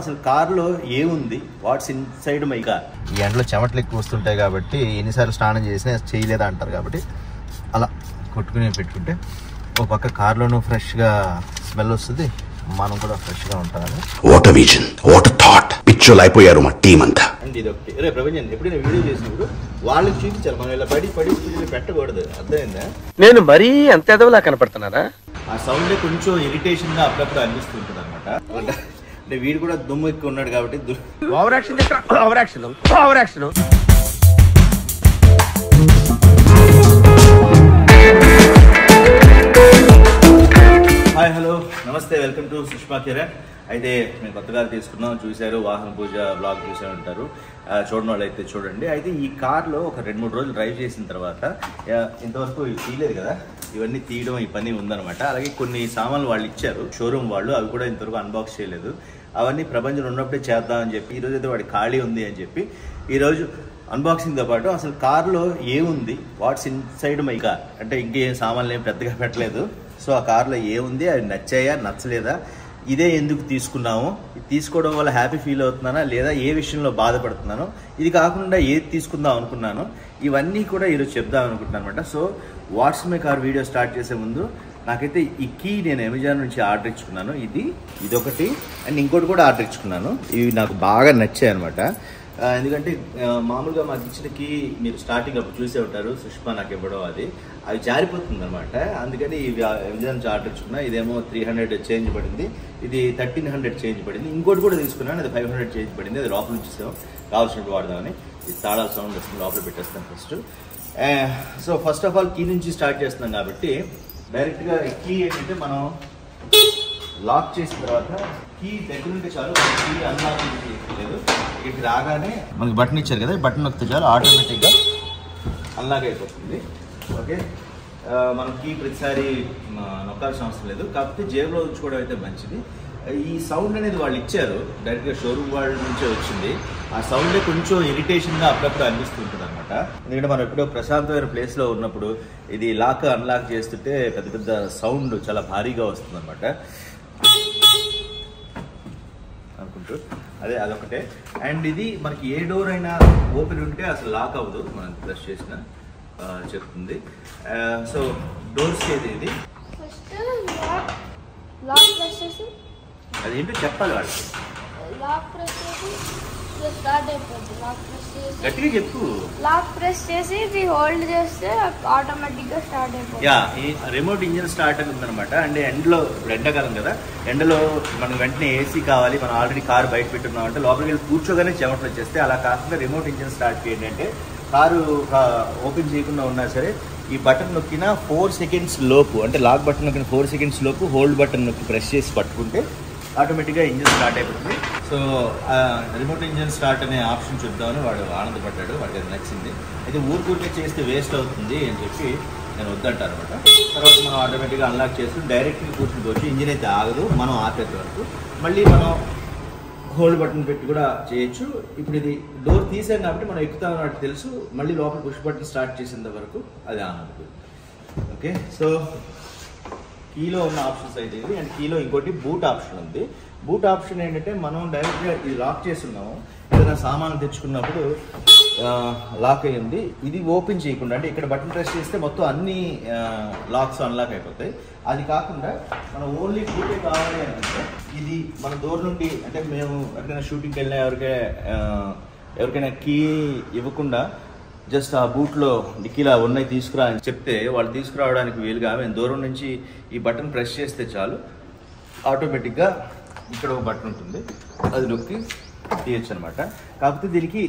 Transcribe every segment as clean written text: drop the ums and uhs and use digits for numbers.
అసలు కార్లో ఏముంది, వాట్స్ ఇన్సైడ్ మై కార్. ఈ ఎండలో చెమటలు ఎక్కువ వస్తుంటాయి కాబట్టి ఎన్నిసార్లు స్నానం చేసినా చేయలేదా అంటారు కాబట్టి అలా కొట్టుకుని పెట్టుకుంటే ఒక పక్క కార్లోనూ ఫ్రెష్గా స్మెల్ వస్తుంది, మనం కూడా ఫ్రెష్గా ఉంటాము. What a vision, what a thought. పిచ్చోలు అయిపోయారు మా టీం అంతా. అండ్ ఇది ఒకటి రే ప్రపంచం ఎప్పుడైనా వీడియో చేసినప్పుడు వాళ్ళకి చూపించాలి, మనం ఇలా పడి పెట్టకూడదు. అర్థమైందా? నేను మరీ అంత ఎదవలా కనపడుతున్నారా? ఆ సౌండ్ కొంచెం ఇరిటేషన్ గా అప్పుడప్పుడు అనిపిస్తుంటుంది అనమాట. అంటే వీడు కూడా దుమ్ము ఎక్కువ ఉన్నాడు కాబట్టి ఓవర్ యాక్షన్. హాయ్ హలో నమస్తే, వెల్కమ్ టు సుష్మా కిరణ్. అయితే మేము కొత్తగా తీసుకున్నాం, చూశారు, వాహన పూజ బ్లాగ్ చూసే ఉంటారు, చూడని వాళ్ళు అయితే చూడండి. అయితే ఈ కార్లో ఒక 2-3 రోజులు డ్రైవ్ చేసిన తర్వాత ఇంతవరకు తీయలేదు కదా, ఇవన్నీ తీయడం ఈ పని ఉందన్నమాట. అలాగే కొన్ని సామాన్లు వాళ్ళు ఇచ్చారు షోరూమ్ వాళ్ళు, అవి కూడా ఇంతవరకు అన్బాక్స్ చేయలేదు. అవన్నీ ప్రపంచం ఉన్నప్పుడే చేద్దామని చెప్పి ఈరోజు అయితే వాడి ఖాళీ ఉంది అని చెప్పి ఈరోజు అన్బాక్సింగ్తో పాటు అసలు కార్లో ఏముంది, వాట్స్ ఇన్సైడ్ మై కార్, అంటే ఇంకేం సామాన్లు ఏం పెద్దగా పెట్టలేదు. సో ఆ కార్లో ఏముంది, అవి నచ్చాయా నచ్చలేదా, ఇదే ఎందుకు తీసుకున్నాము, ఇది తీసుకోవడం వల్ల హ్యాపీ ఫీల్ అవుతున్నానా లేదా ఏ విషయంలో బాధపడుతున్నాను, ఇది కాకుండా ఏది తీసుకుందాం అనుకున్నాను, ఇవన్నీ కూడా ఈరోజు చెప్దాం అనుకుంటున్నాను అనమాట. So what's my car video start చేసే ముందు నాకైతే ఈ కీ నేను అమెజాన్ నుంచి ఆర్డర్ ఇచ్చుకున్నాను. ఇదొకటి అండ్ ఇంకోటి కూడా ఆర్డర్ ఇచ్చుకున్నాను. ఇవి నాకు బాగా నచ్చాయి అనమాట. ఎందుకంటే మామూలుగా మాకు ఇచ్చిన కీ మీరు స్టార్టింగ్ అప్పుడు చూసే ఉంటారు, సుష్మా నాకు ఇవ్వడం అవి జారిపోతుంది అనమాట. అందుకని ఇవి అమెజాన్ నుంచి ఆర్డర్ ఇచ్చుకున్నా. ఇదేమో 300 చేంజ్ పడింది, ఇది 1300 చేంజ్ పడింది. ఇంకోటి కూడా తీసుకున్నాను, అది 500 చేంజ్ పడింది. అది లోపల నుంచి కావాల్సినట్టు వాడదామని. ఇది తాళాల సౌండ్ వస్తుంది, లోపల పెట్టేస్తాను first. So first of all key నుంచి స్టార్ట్ చేస్తున్నాం కాబట్టి డైరెక్ట్గా కీ ఏంటంటే మనం లాక్ చేసిన తర్వాత కీ దగ్గర ఉంటే చాలు, కీ అన్లాక్ లేదు. ఇక్కడికి రాగానే మనకి బటన్ ఇచ్చారు కదా, బటన్ నొక్కితే చాలు ఆటోమేటిక్గా అన్లాక్ అయిపోతుంది. ఓకే, మనం కీ ప్రతిసారి నొక్కాల్సిన అవసరం లేదు. కాకపోతే జేబులో ఉంచుకోవడం అయితే మంచిది. ఈ సౌండ్ అనేది వాళ్ళు ఇచ్చారు, డైరెక్ట్గా షోరూమ్ వాళ్ళ నుంచే వచ్చింది. ఆ సౌండే కొంచెం ఇరిటేషన్గా అప్పుడప్పుడు అనిపిస్తుంటుంది అనమాట. ఎందుకంటే మనం ఎప్పుడో ప్రశాంతమైన ప్లేస్లో ఉన్నప్పుడు ఇది లాక్ అన్లాక్ చేస్తుంటే పెద్ద పెద్ద సౌండ్ చాలా భారీగా వస్తుంది అనమాట అనుకుంటూ. అదొకటే. అండ్ ఇది మనకి ఏ డోర్ అయినా ఓపెన్ ఉంటే అసలు లాక్ అవ్వదు, మనం ప్రెస్ చేసిన చెప్తుంది. సో డోర్స్ ఇది అదేంటో చెప్పాలి వాళ్ళకి. గట్టిగా చెప్పు. లాక్ ప్రెస్ చేసి ఇది హోల్డ్ చేస్తే ఆటోమేటిక్ గా స్టార్ట్ అయిపోతుంది. యా, ఈ రిమోట్ ఇంజిన్ స్టార్ట్ అవుతుందన్నమాట. అంటే ఎండలో, ఇప్పుడు ఎండాకాలం కదా, ఎండలో మనకు వెంటనే ఏసీ కావాలి, మనం ఆల్రెడీ కారు బయట పెట్టున్నాం అంటే లోపలికి వెళ్ళి కూర్చోగానే చెమటలు వచ్చేస్తే, అలా కాకుండా రిమోట్ ఇంజిన్ స్టార్ట్ చేయండి అంటే కారు ఓపెన్ చేయకుండా ఉన్నా సరే ఈ బటన్ నొక్కిన 4 సెకండ్స్ లోపు, అంటే లాక్ బటన్ నొక్కిన 4 సెకండ్స్ లోపు హోల్డ్ బటన్ నొక్కి ప్రెస్ చేసి పట్టుకుంటే ఆటోమేటిక్గా ఇంజిన్ స్టార్ట్ అయిపోతుంది. సో రిమోట్ ఇంజిన్ స్టార్ట్ అనే ఆప్షన్ చూద్దామని వాడు ఆనందపడ్డాడు, వాడికి అది నచ్చింది. అయితే ఊరికే చేస్తే వేస్ట్ అవుతుంది అని చెప్పి నేను వద్దంటాను అనమాట. తర్వాత మనం ఆటోమేటిక్గా అన్లాక్ చేసి డైరెక్ట్గా కూర్చుని ఇంజిన్ అయితే ఆగదు, మనం ఆపేంత వరకు. మళ్ళీ మనం హోల్డ్ బటన్ పెట్టి కూడా చేయొచ్చు. ఇప్పుడు ఇది డోర్ తీసాం కాబట్టి మనం ఎక్కుతామని వాటికి తెలుసు, మళ్ళీ లోపల పుష్ బటన్ స్టార్ట్ చేసేంత వరకు అది ఆన్ అవుతుంది. ఓకే, సో కీలో ఉన్న ఆప్షన్స్ అయితే ఇది. అండ్ కీలో ఇంకోటి బూట్ ఆప్షన్ ఉంది. బూట్ ఆప్షన్ ఏంటంటే మనం డైరెక్ట్గా ఇది లాక్ చేస్తున్నాము, ఏదైనా సామాన్లు తెచ్చుకున్నప్పుడు లాక్ అయ్యింది, ఇది ఓపెన్ చేయకుండా, అంటే ఇక్కడ బటన్ ప్రెస్ చేస్తే మొత్తం అన్ని లాక్స్ అన్లాక్ అయిపోతాయి. అది కాకుండా మనం ఓన్లీ బూటే కావాలి అంటే ఇది మన డోర్ నుండి, అంటే మేము ఎక్కడైనా షూటింగ్కి వెళ్ళినా ఎవరికైనా కీ ఇవ్వకుండా జస్ట్ ఆ బూట్లో డిక్కీలా ఉన్నాయి తీసుకురా అని చెప్తే వాళ్ళు తీసుకురావడానికి వీలుగా మేము దూరం నుంచి ఈ బటన్ ప్రెస్ చేస్తే చాలు, ఆటోమేటిక్గా ఇక్కడ ఒక బటన్ ఉంటుంది, అది నొక్కి తీయచ్చు అనమాట. కాకపోతే దీనికి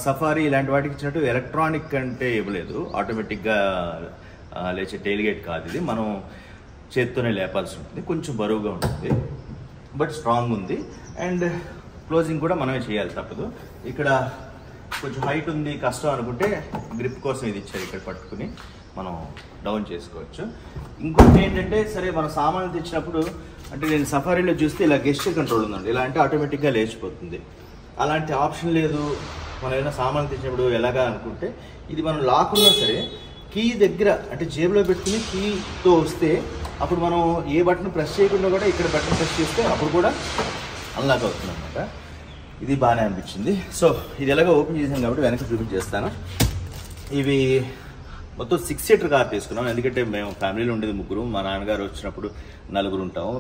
సఫారీ ఇలాంటి వాటికి ఇచ్చినట్టు ఎలక్ట్రానిక్ అంటే ఇవ్వలేదు, ఆటోమేటిక్గా లేచే టెయిల్ గేట్ కాదు ఇది, మనం చేత్తోనే లేపాల్సి ఉంటుంది, కొంచెం బరువుగా ఉంటుంది, బట్ స్ట్రాంగ్ ఉంది. అండ్ క్లోజింగ్ కూడా మనమే చేయాలి, తప్పదు. ఇక్కడ కొంచెం హైట్ ఉంది, కష్టం అనుకుంటే గ్రిప్ కోసం ఇది ఇచ్చారు, ఇక్కడ పట్టుకుని మనం డౌన్ చేసుకోవచ్చు. ఇంకొకటి ఏంటంటే, సరే మనం సామాన్లు తెచ్చినప్పుడు, అంటే నేను సఫారీలో చూస్తే ఇలా గెస్చర్ కంట్రోల్ ఉందండి, ఇలా అంటే ఆటోమేటిక్గా లేచిపోతుంది. అలాంటి ఆప్షన్ లేదు, మనం ఏదైనా సామాన్లు తెచ్చినప్పుడు ఎలాగా అనుకుంటే, ఇది మనం లాక్ ఉన్నా సరే కీ దగ్గర, అంటే జేబులో పెట్టుకుని కీతో వస్తే అప్పుడు మనం ఏ బటన్ ప్రెస్ చేయకుండా కూడా ఇక్కడ బటన్ ప్రెస్ చేస్తే అప్పుడు కూడా అన్లాక్ అవుతుంది అనమాట. ఇది బాగానే అనిపించింది. సో ఇది ఎలాగో ఓపెన్ చేసాను కాబట్టి వెనక చూపించేస్తాను. ఇవి మొత్తం 6 సీటర్ కార్ తీసుకున్నాం. ఎందుకంటే మేము ఫ్యామిలీలో ఉండేది 3, మా నాన్నగారు వచ్చినప్పుడు 4 ఉంటాము.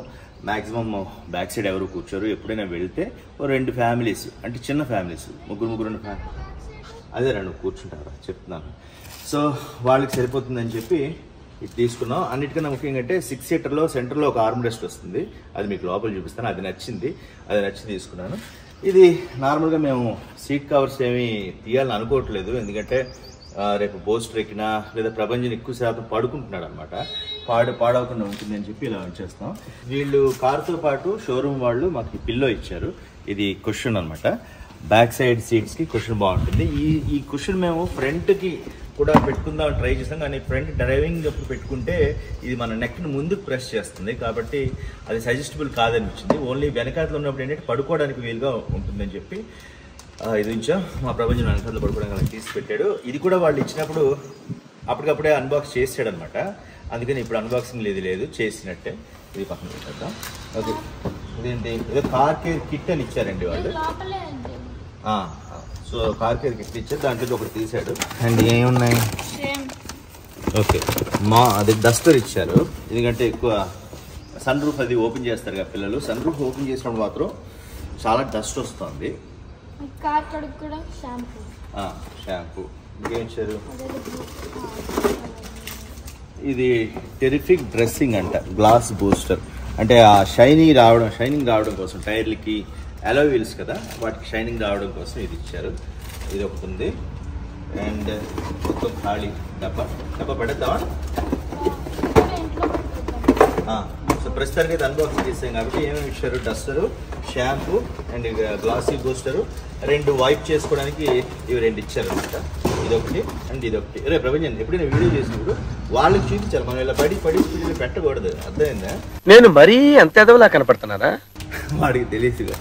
మ్యాక్సిమం బ్యాక్ సైడ్ ఎవరు కూర్చోరు. ఎప్పుడైనా వెళ్తే 2 ఫ్యామిలీస్, అంటే చిన్న ఫ్యామిలీస్, 3 ఫ్యామిలీ, అదే 2 కూర్చుంటారు చెప్తున్నాను. సో వాళ్ళకి సరిపోతుందని చెప్పి ఇది తీసుకున్నాం. అన్నిటికన్నా ముఖ్యంగా అంటే 6 సీటర్లో సెంటర్లో ఒక ఆర్మ్ రెస్ట్ వస్తుంది. అది మీకు లోపల చూపిస్తాను. అది నచ్చి తీసుకున్నాను. ఇది నార్మల్గా మేము సీట్ కవర్స్ ఏమీ తీయాలని అనుకోవట్లేదు. ఎందుకంటే రేపు పోస్టర్ ఎక్కినా లేదా ప్రభంజన్ ఎక్కువ శాతం పడుకుంటున్నాడు అనమాట. పాడవకుండా ఉంటుంది అని చెప్పి ఇలా వచ్చేస్తాం. వీళ్ళు కార్తో పాటు షోరూమ్ వాళ్ళు మాకు పిల్లో ఇచ్చారు. ఇది కుషన్ అనమాట. బ్యాక్ సైడ్ సీట్స్కి కుషన్ బాగుంటుంది. ఈ కుషన్ మేము ఫ్రంట్కి కూడా పెట్టుకుందాం ట్రై చేస్తాం, కానీ ఫ్రంట్ డ్రైవింగ్ అప్పుడు పెట్టుకుంటే ఇది మన నెక్ని ముందుకు ప్రెస్ చేస్తుంది కాబట్టి అది సజెస్టబుల్ కాదనిపించింది. ఓన్లీ వెనకాతలో ఉన్నప్పుడు ఏంటంటే పడుకోవడానికి వీలుగా ఉంటుందని చెప్పి ఇది ఉంచాం. మా ప్రపంచం వెనకాతలో పడుకోవడానికి అలా తీసి పెట్టాడు. ఇది కూడా వాళ్ళు ఇచ్చినప్పుడు అప్పటికప్పుడే అన్బాక్స్ చేసాడు అనమాట. అందుకని ఇప్పుడు అన్బాక్సింగ్ లేదు, చేసినట్టే. ఇది పక్కన పెట్టేద్దాం. ఓకే, ఇదేంటి ఏదో కార్ కేర్ కిట్ అని ఇచ్చారండి వాళ్ళు. సో కార్ కేర్ కిట్ ఇచ్చారు, దాంట్లో ఒకటి తీసాడు. అండ్ ఏమున్నాయి, ఓకే అది డస్టర్ ఇచ్చారు. ఎందుకంటే ఎక్కువ సన్ రూఫ్ అది ఓపెన్ చేస్తారు కదా పిల్లలు. సన్ రూఫ్ ఓపెన్ చేసినప్పుడు మాత్రం చాలా డస్ట్ వస్తుంది. షాంపూ ఇంకేం ఇచ్చారు, ఇది టెరిఫిక్ డ్రెస్సింగ్ అంట, గ్లాస్ బూస్టర్. అంటే ఆ షైనింగ్ రావడం కోసం టైర్లకి అలో వీల్స్ కదా, వాటికి షైనింగ్ రావడం కోసం ఇది ఇచ్చారు. ఇది ఒకటి ఉంది. అండ్ మొత్తం ఖాళీ డబ్బా పెడతావా? సో ప్రస్తుతానికి అయితే అన్బాక్సింగ్ చేస్తాం కాబట్టి ఏమేమి ఇచ్చారు, duster, shampoo and glossy booster, 2 wipe చేసుకోవడానికి ఇవి 2 ఇచ్చారు అనమాట. ఇదొకటి అండ్ ఇదొకటి. రేపు ప్రపంచం ఎప్పుడైనా వీడియో చేసినప్పుడు వాళ్ళకి చూపించాలి, మనం ఇలా పడి స్పీడ్లో పెట్టకూడదు. అర్థమైందా? నేను మరీ అంత ఎదవలా కనపడుతున్నారా? వాడికి తెలియదుగా,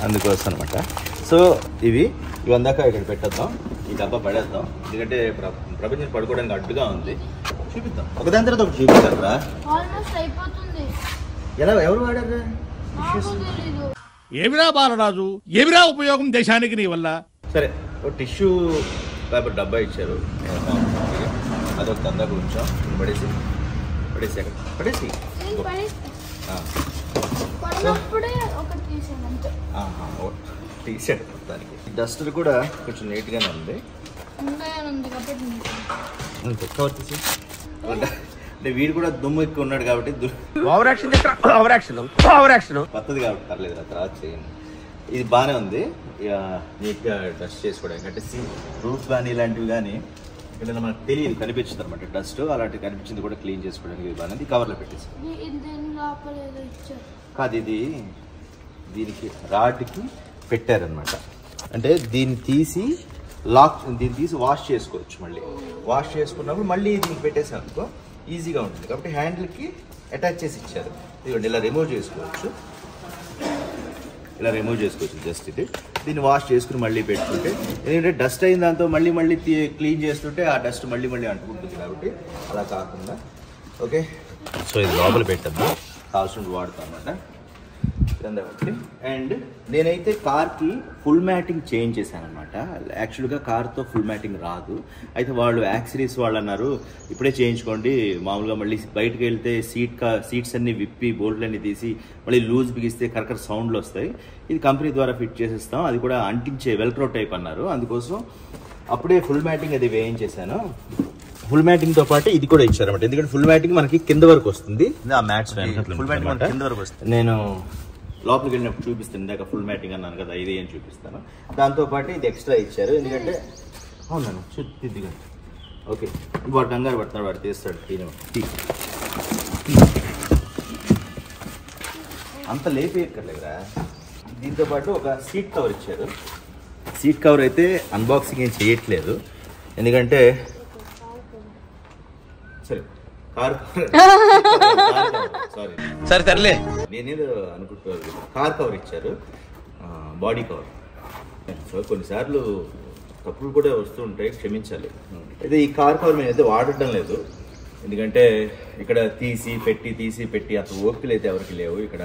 అందుకోసం అనమాట. సో ఇవి అందాక ఇక్కడ పెట్టేద్దాం, ఈ డబ్బా పడేద్దాం. ఎందుకంటే ప్రపంచం పడుకోవడానికి అడ్డుగా ఉంది. చూపిద్దాం, ఒకదాని తర్వాత ఒకటి చూపిస్తారా. ఎలా ఎవరు వాడారా? ఏమిరా బాలరాజు, ఏమిరా ఉపయోగం దేశానికి నీ వల్ల? సరే, ఒక టిష్యూ పేపర్ డబ్బా ఇచ్చారు, అదొక దందా ఉంచాం. పడేసి టీషర్ట్ మొత్తానికి. డస్టర్ కూడా కొంచెం నీట్గానే ఉంది. అంటే వీడు కూడా దుమ్ము ఎక్కువ ఉన్నాడు కాబట్టి కొత్తది కాబట్టి పర్లేదు, తర్వాత చేయండి. ఇది బాగానే ఉంది, ఇక నీట్గా డస్ట్ చేసుకోవడానికి. అంటే రూఫ్ కానీ ఇలాంటివి కానీ ఇక్కడ మనకు తెలియదు, కనిపించింది అనమాట డస్ట్. అలాంటివి కనిపించింది కూడా క్లీన్ చేసుకోవడానికి ఇది బాగానే కవర్లో పెట్టేసి కాదు, ఇది దీనికి రాడ్కి పెట్టారనమాట. అంటే దీన్ని తీసి వాష్ చేసుకోవచ్చు. మళ్ళీ వాష్ చేసుకున్నప్పుడు మళ్ళీ దీనికి పెట్టేసాం అనుకో ఈజీగా ఉంటుంది. కాబట్టి హ్యాండిల్కి అటాచ్ చేసి ఇచ్చారు. ఇదిగోండి, ఇలా రిమూవ్ చేసుకోవచ్చు. జస్ట్ దీన్ని వాష్ చేసుకుని మళ్ళీ పెట్టుకుంటే, ఎందుకంటే డస్ట్ అయిన దాంతో మళ్ళీ క్లీన్ చేస్తుంటే ఆ డస్ట్ మళ్ళీ అంటుకుంటుంది కాబట్టి అలా కాకుండా. ఓకే, సో ఇది లోపల పెట్టద్దాం, కావాల్సిన వాడుతాం అన్నమాట. అండ్ నేనైతే కార్కి ఫుల్ మ్యాటింగ్ చేంజ్ చేశాను అనమాట. యాక్చువల్గా కార్తో ఫుల్ మ్యాటింగ్ రాదు. అయితే వాళ్ళు యాక్సరీస్ వాళ్ళు అన్నారు ఇప్పుడే చేయించుకోండి, మామూలుగా మళ్ళీ బయటకు వెళ్తే సీట్స్ అన్ని విప్పి బోల్ట్లన్నీ తీసి మళ్ళీ లూజ్ బిగిస్తే కరకర సౌండ్లు వస్తాయి. ఇది కంపెనీ ద్వారా ఫిట్ చేసేస్తాం, అది కూడా అంటించే వెల్క్రో టైప్ అన్నారు. అందుకోసం అప్పుడే ఫుల్ మ్యాటింగ్ అది వేయించేసాను. ఫుల్ మ్యాటింగ్తో పాటు ఇది కూడా ఇచ్చారన్నమాట. ఎందుకంటే ఫుల్ మ్యాటింగ్ మనకి కింద వరకు వస్తుంది. ఆ మ్యాట్స్ ఫుల్ మ్యాటింగ్ కింద వరకు వస్తుంది. నేను లోపలికి వెళ్ళినప్పుడు చూపిస్తాను, ఇందాక ఫుల్ మ్యాటింగ్ అన్నాను కదా, ఇది ఏం చూపిస్తాను. దాంతోపాటు ఇది ఎక్స్ట్రా ఇచ్చారు. ఎందుకంటే అవునన్నా చుట్టిగా ఓకే, వాడు కంగారు పడుతున్నాడు, వాడు తీస్తాడు. అంత లేపేయక్కర్లేదురా. దీంతోపాటు ఒక సీట్ కవర్ ఇచ్చారు. సీట్ కవర్ అయితే అన్బాక్సింగ్ ఏం చేయట్లేదు, ఎందుకంటే సరే సరే తరలే నేనేదో అనుకుంటున్నాను. కార్ కవర్ ఇచ్చారు, బాడీ కవర్. సో కొన్నిసార్లు తప్పులు కూడా వస్తూ ఉంటాయి, క్షమించాలి. అయితే ఈ కార్ కవర్ మేమైతే వాడటం లేదు, ఎందుకంటే ఇక్కడ తీసి పెట్టి అంత ఓపికలు అయితే ఎవరికి లేవు. ఇక్కడ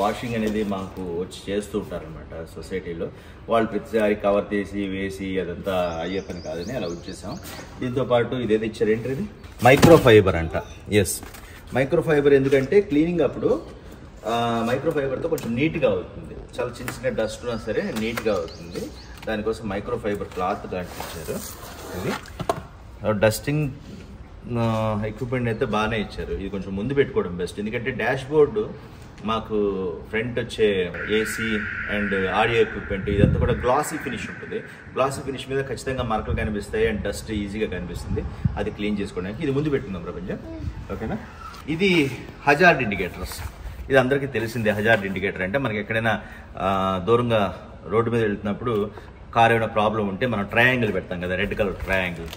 వాషింగ్ అనేది మాకు వచ్చి చేస్తూ ఉంటారనమాట సొసైటీలో. వాళ్ళు ప్రతిసారి కవర్ తీసి వేసి అదంతా అయ్యే పని కాదని అలా వచ్చేసాం. దీంతో పాటు ఇదేదో ఇచ్చారు, ఏంటిది మైక్రోఫైబర్ అంట. ఎస్, మైక్రోఫైబర్ ఎందుకంటే క్లీనింగ్ అప్పుడు మైక్రోఫైబర్తో కొంచెం నీట్గా అవుతుంది. చాలా చిన్న చిన్న డస్ట్ ఉన్నా సరే నీట్గా అవుతుంది. దానికోసం మైక్రోఫైబర్ క్లాత్ లాంటి ఇచ్చారు. ఇది డస్టింగ్ ఎక్విప్మెంట్ అయితే బాగానే ఇచ్చారు. ఇది కొంచెం ముందు పెట్టుకోవడం బెస్ట్, ఎందుకంటే డాష్ బోర్డు మాకు ఫ్రంట్ వచ్చే ఏసీ అండ్ ఆడియో ఎక్విప్మెంట్ ఇదంతా కూడా గ్లాసీ ఫినిష్ ఉంటుంది. గ్లాసీ ఫినిష్ మీద ఖచ్చితంగా మరకలు కనిపిస్తాయి అండ్ డస్ట్ ఈజీగా కనిపిస్తుంది. అది క్లీన్ చేసుకోవడానికి ఇది ముందు పెట్టుకుందాం ప్రపంచం. ఓకేనా? ఇది హజార్డ్ ఇండికేటర్స్. ఇది అందరికీ తెలిసిందే. హజార్డ్ ఇండికేటర్ అంటే మనకి ఎక్కడైనా దూరంగా రోడ్డు మీద వెళ్తున్నప్పుడు కార్ ఏమైనా ప్రాబ్లం ఉంటే మనం ట్రయాంగిల్ పెడతాం కదా, రెడ్ కలర్ ట్రయాంగిల్,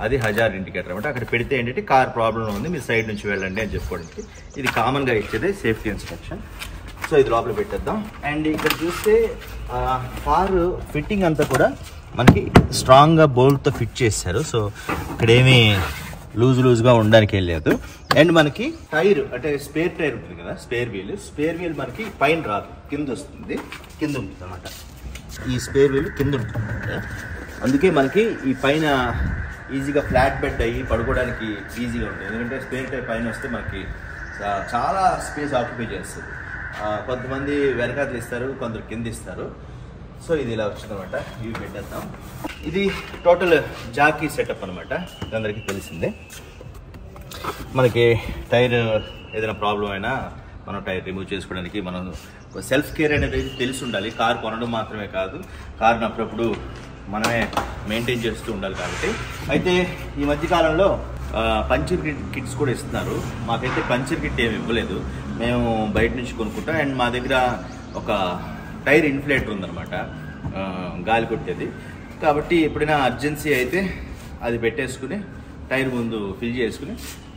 అది హజార్డ్ ఇండికేటర్ అనమాట. అక్కడ పెడితే ఏంటంటే కార్ ప్రాబ్లం ఉంది, మీ సైడ్ నుంచి వెళ్ళండి అని చెప్పుకోవడానికి. ఇది కామన్గా ఇచ్చేదే సేఫ్టీ ఇన్స్ట్రక్షన్. సో ఇది లోపల పెట్టేద్దాం. అండ్ ఇక్కడ చూస్తే కారు ఫిట్టింగ్ అంతా కూడా మనకి స్ట్రాంగ్గా బోల్ట్తో ఫిట్ చేశారు. సో ఇక్కడేమీ లూజ్గా ఉండడానికి వెళ్ళలేదు. అండ్ మనకి టైర్ అంటే స్పేర్ టైర్ ఉంటుంది కదా, స్పేర్ వీల్ మనకి పైన రాదు, కింద వస్తుంది, కింద ఉంటుంది అనమాట. ఈ స్పేర్ వీల్ కింద ఉంటుంది, అందుకే మనకి ఈ పైన ఈజీగా ఫ్లాట్ బెడ్ అయ్యి పడుకోవడానికి ఈజీగా ఉంటుంది. ఎందుకంటే స్పేర్ టైర్ పైన వస్తే మనకి చాలా స్పేస్ ఆక్యుపై చేస్తుంది. కొంతమంది వెనకాతలు ఇస్తారు, కొందరు కింద ఇస్తారు. సో ఇది ఇలా వచ్చిందనమాట. ఇవి పెట్టేద్దాం. ఇది టోటల్ జాకీ సెటప్ అనమాట, అందరికీ తెలిసిందే. మనకి టైర్ ఏదైనా ప్రాబ్లం అయినా మనం టైర్ రిమూవ్ చేసుకోవడానికి మనం సెల్ఫ్ కేర్ అనేది తెలిసి ఉండాలి. కార్ కొనడం మాత్రమే కాదు, కార్ని అప్పుడప్పుడు మనమే మెయింటైన్ చేస్తూ ఉండాలి. కాబట్టి అయితే ఈ మధ్యకాలంలో పంచర్ కిట్స్ కూడా ఇస్తున్నారు. మాకైతే పంచర్ కిట్ ఏమి ఇవ్వలేదు, మేము బయట నుంచి కొనుక్కుంటాం. అండ్ మా దగ్గర ఒక టైర్ ఇన్ఫ్లేటర్ ఉందన్నమాట, గాలి కొట్టేది. కాబట్టి ఎప్పుడైనా అర్జెన్సీ అయితే అది పెట్టేసుకుని టైర్ ముందు ఫిల్ చేసుకుని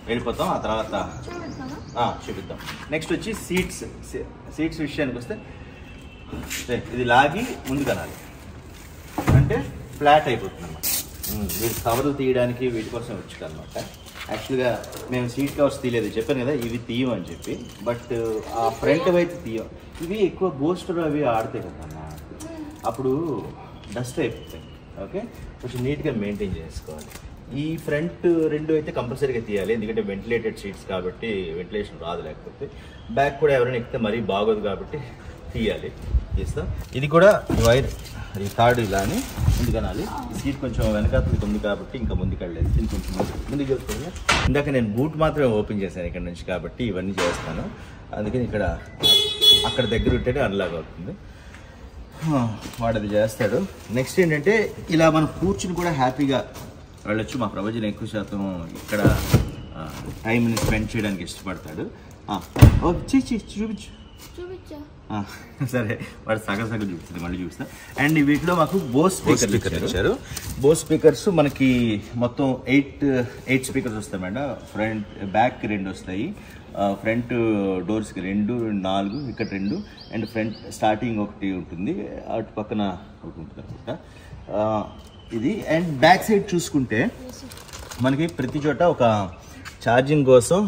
వెళ్ళిపోతాం. ఆ తర్వాత చూపిద్దాం. నెక్స్ట్ వచ్చి సీట్స్ విషయానికి వస్తే ఇది లాగి ముందు కనాలి, అంటే ఫ్లాట్ అయిపోతుంది అన్నమాట. వీటి కవర్లు తీయడానికి వీటి కోసం వచ్చానమాట. యాక్చువల్గా మేము సీట్ కవర్స్ తీయలేదు, చెప్పాను కదా ఇవి తీయం అని చెప్పి. బట్ ఆ ఫ్రంట్ అయితే తీయం. ఇవి ఎక్కువ బోస్టర్ అవి ఆడతాయి కదా, అప్పుడు డస్ట్ అయిపోతాయి. ఓకే, కొంచెం నీట్గా మెయింటైన్ చేసుకోవాలి. ఈ ఫ్రంట్ రెండు అయితే కంపల్సరీగా తీయాలి, ఎందుకంటే వెంటిలేటెడ్ సీట్స్ కాబట్టి వెంటిలేషన్ రాదు. లేకపోతే బ్యాక్ కూడా ఎవరైనా ఎక్కితే మరీ బాగోదు కాబట్టి తీయాలి, తీస్తాం. ఇది కూడా వైర్ ఈ తాడు ఇలా అని ముందు కనాలి. ఈ సీట్ కొంచెం వెనకాతలకి ఉంది కాబట్టి ఇంకా ముందుకు వెళ్ళలేదు, దీన్ని కొంచెం ముందుకు చూసుకోవాలి. ఇందాక నేను బూట్ మాత్రమే ఓపెన్ చేశాను ఇక్కడ నుంచి, కాబట్టి ఇవన్నీ చేస్తాను. అందుకని ఇక్కడ అక్కడ దగ్గర ఉంటేనే అన్లాగ్ అవుతుంది. వాడు అది చేస్తాడు. నెక్స్ట్ ఏంటంటే ఇలా మనం కూర్చుని కూడా హ్యాపీగా వెళ్ళొచ్చు. మా ప్రవచనం ఎక్కువ శాతం ఇక్కడ టైంని స్పెండ్ చేయడానికి ఇష్టపడతాడు. చూపించు. సరే, వాడు సగం చూపిస్తుంది, మళ్ళీ చూపిస్తా. అండ్ వీటిలో మాకు బోస్ స్పీకర్ ఇచ్చారు. బోస్ స్పీకర్స్ మనకి మొత్తం 8 స్పీకర్స్ వస్తాయి మేడం. ఫ్రంట్ బ్యాక్ 2 వస్తాయి, ఫ్రంట్ డోర్స్కి 2, 4, ఇక్కడ 2, అండ్ ఫ్రంట్ స్టార్టింగ్ ఒకటి ఉంటుంది, అటు పక్కన ఒకటి ఉంటుంది అనమాట ఇది. అండ్ బ్యాక్ సైడ్ చూసుకుంటే మనకి ప్రతి చోట ఒక ఛార్జింగ్ కోసం